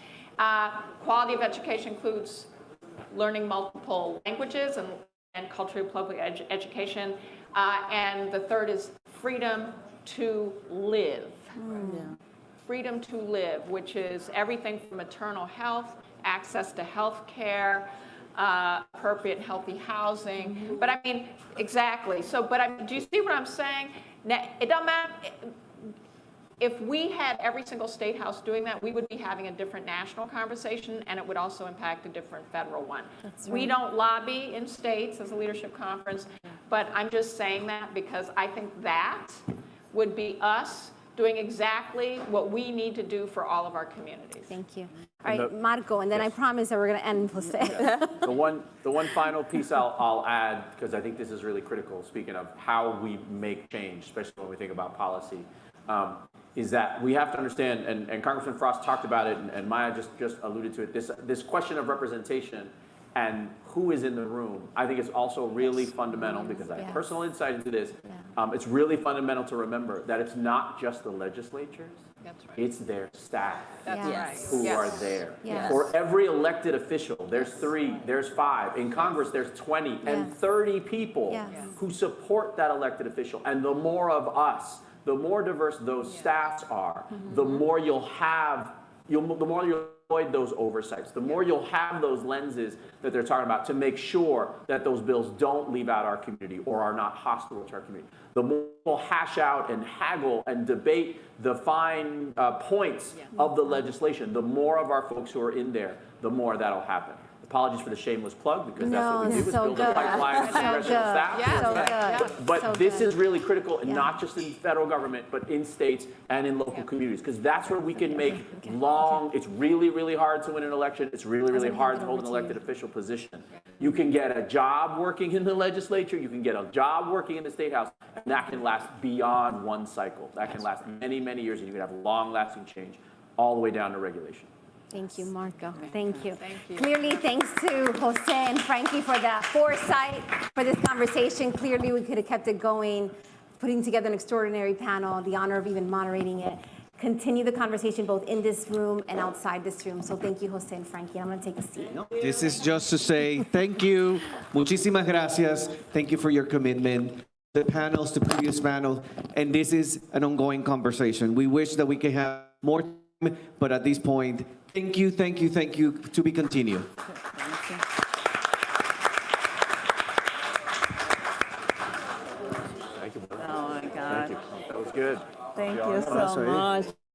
Quality of education includes learning multiple languages and culturally public education. And the third is freedom to live. Freedom to live, which is everything from maternal health, access to health care, appropriate and healthy housing. But I mean, exactly. So, but do you see what I'm saying? Now, it doesn't matter. If we had every single state house doing that, we would be having a different national conversation, and it would also impact a different federal one. That's right. We don't lobby in states as a leadership conference, but I'm just saying that because I think that would be us doing exactly what we need to do for all of our communities. Thank you. All right, Marco, and then I promise that we're going to end Jose. The one final piece I'll add, because I think this is really critical, speaking of how we make change, especially when we think about policy, is that we have to understand, and Congressman Frost talked about it, and Maya just alluded to it, this question of representation and who is in the room, I think it's also really fundamental, because I have personal insight into this. It's really fundamental to remember that it's not just the legislatures, it's their staff who are there. For every elected official, there's 3, there's 5. In Congress, there's 20 and 30 people who support that elected official. And the more of us, the more diverse those staffs are, the more you'll have, the more you'll avoid those oversights, the more you'll have those lenses that they're talking about to make sure that those bills don't leave out our community or are not hostile to our community. The more we'll hash out and haggle and debate the fine points of the legislation, the more of our folks who are in there, the more that'll happen. Apologies for the shameless plug, because that's what we do, is build a pipeline of congressional staff. But this is really critical, not just in federal government, but in states and in local communities, because that's where we can make it's really, really hard to win an election. It's really, really hard to hold an elected official position. You can get a job working in the legislature, you can get a job working in the state house, and that can last beyond one cycle. That can last many, many years, and you can have long-lasting change all the way down to regulation. Thank you, Marco. Thank you. Clearly, thanks to Jose and Frankie for the foresight for this conversation. Clearly, we could have kept it going, putting together an extraordinary panel, the honor of even moderating it. Continue the conversation both in this room and outside this room. So thank you, Jose and Frankie. I'm going to take a seat. This is just to say thank you. Muchísimas gracias. Thank you for your commitment. The panels, the previous panel, and this is an ongoing conversation. We wish that we could have more time, but at this point, thank you, thank you, thank you, to be continued. Thank you, brother. Oh my God. Thank you. That was good. Thank you so much.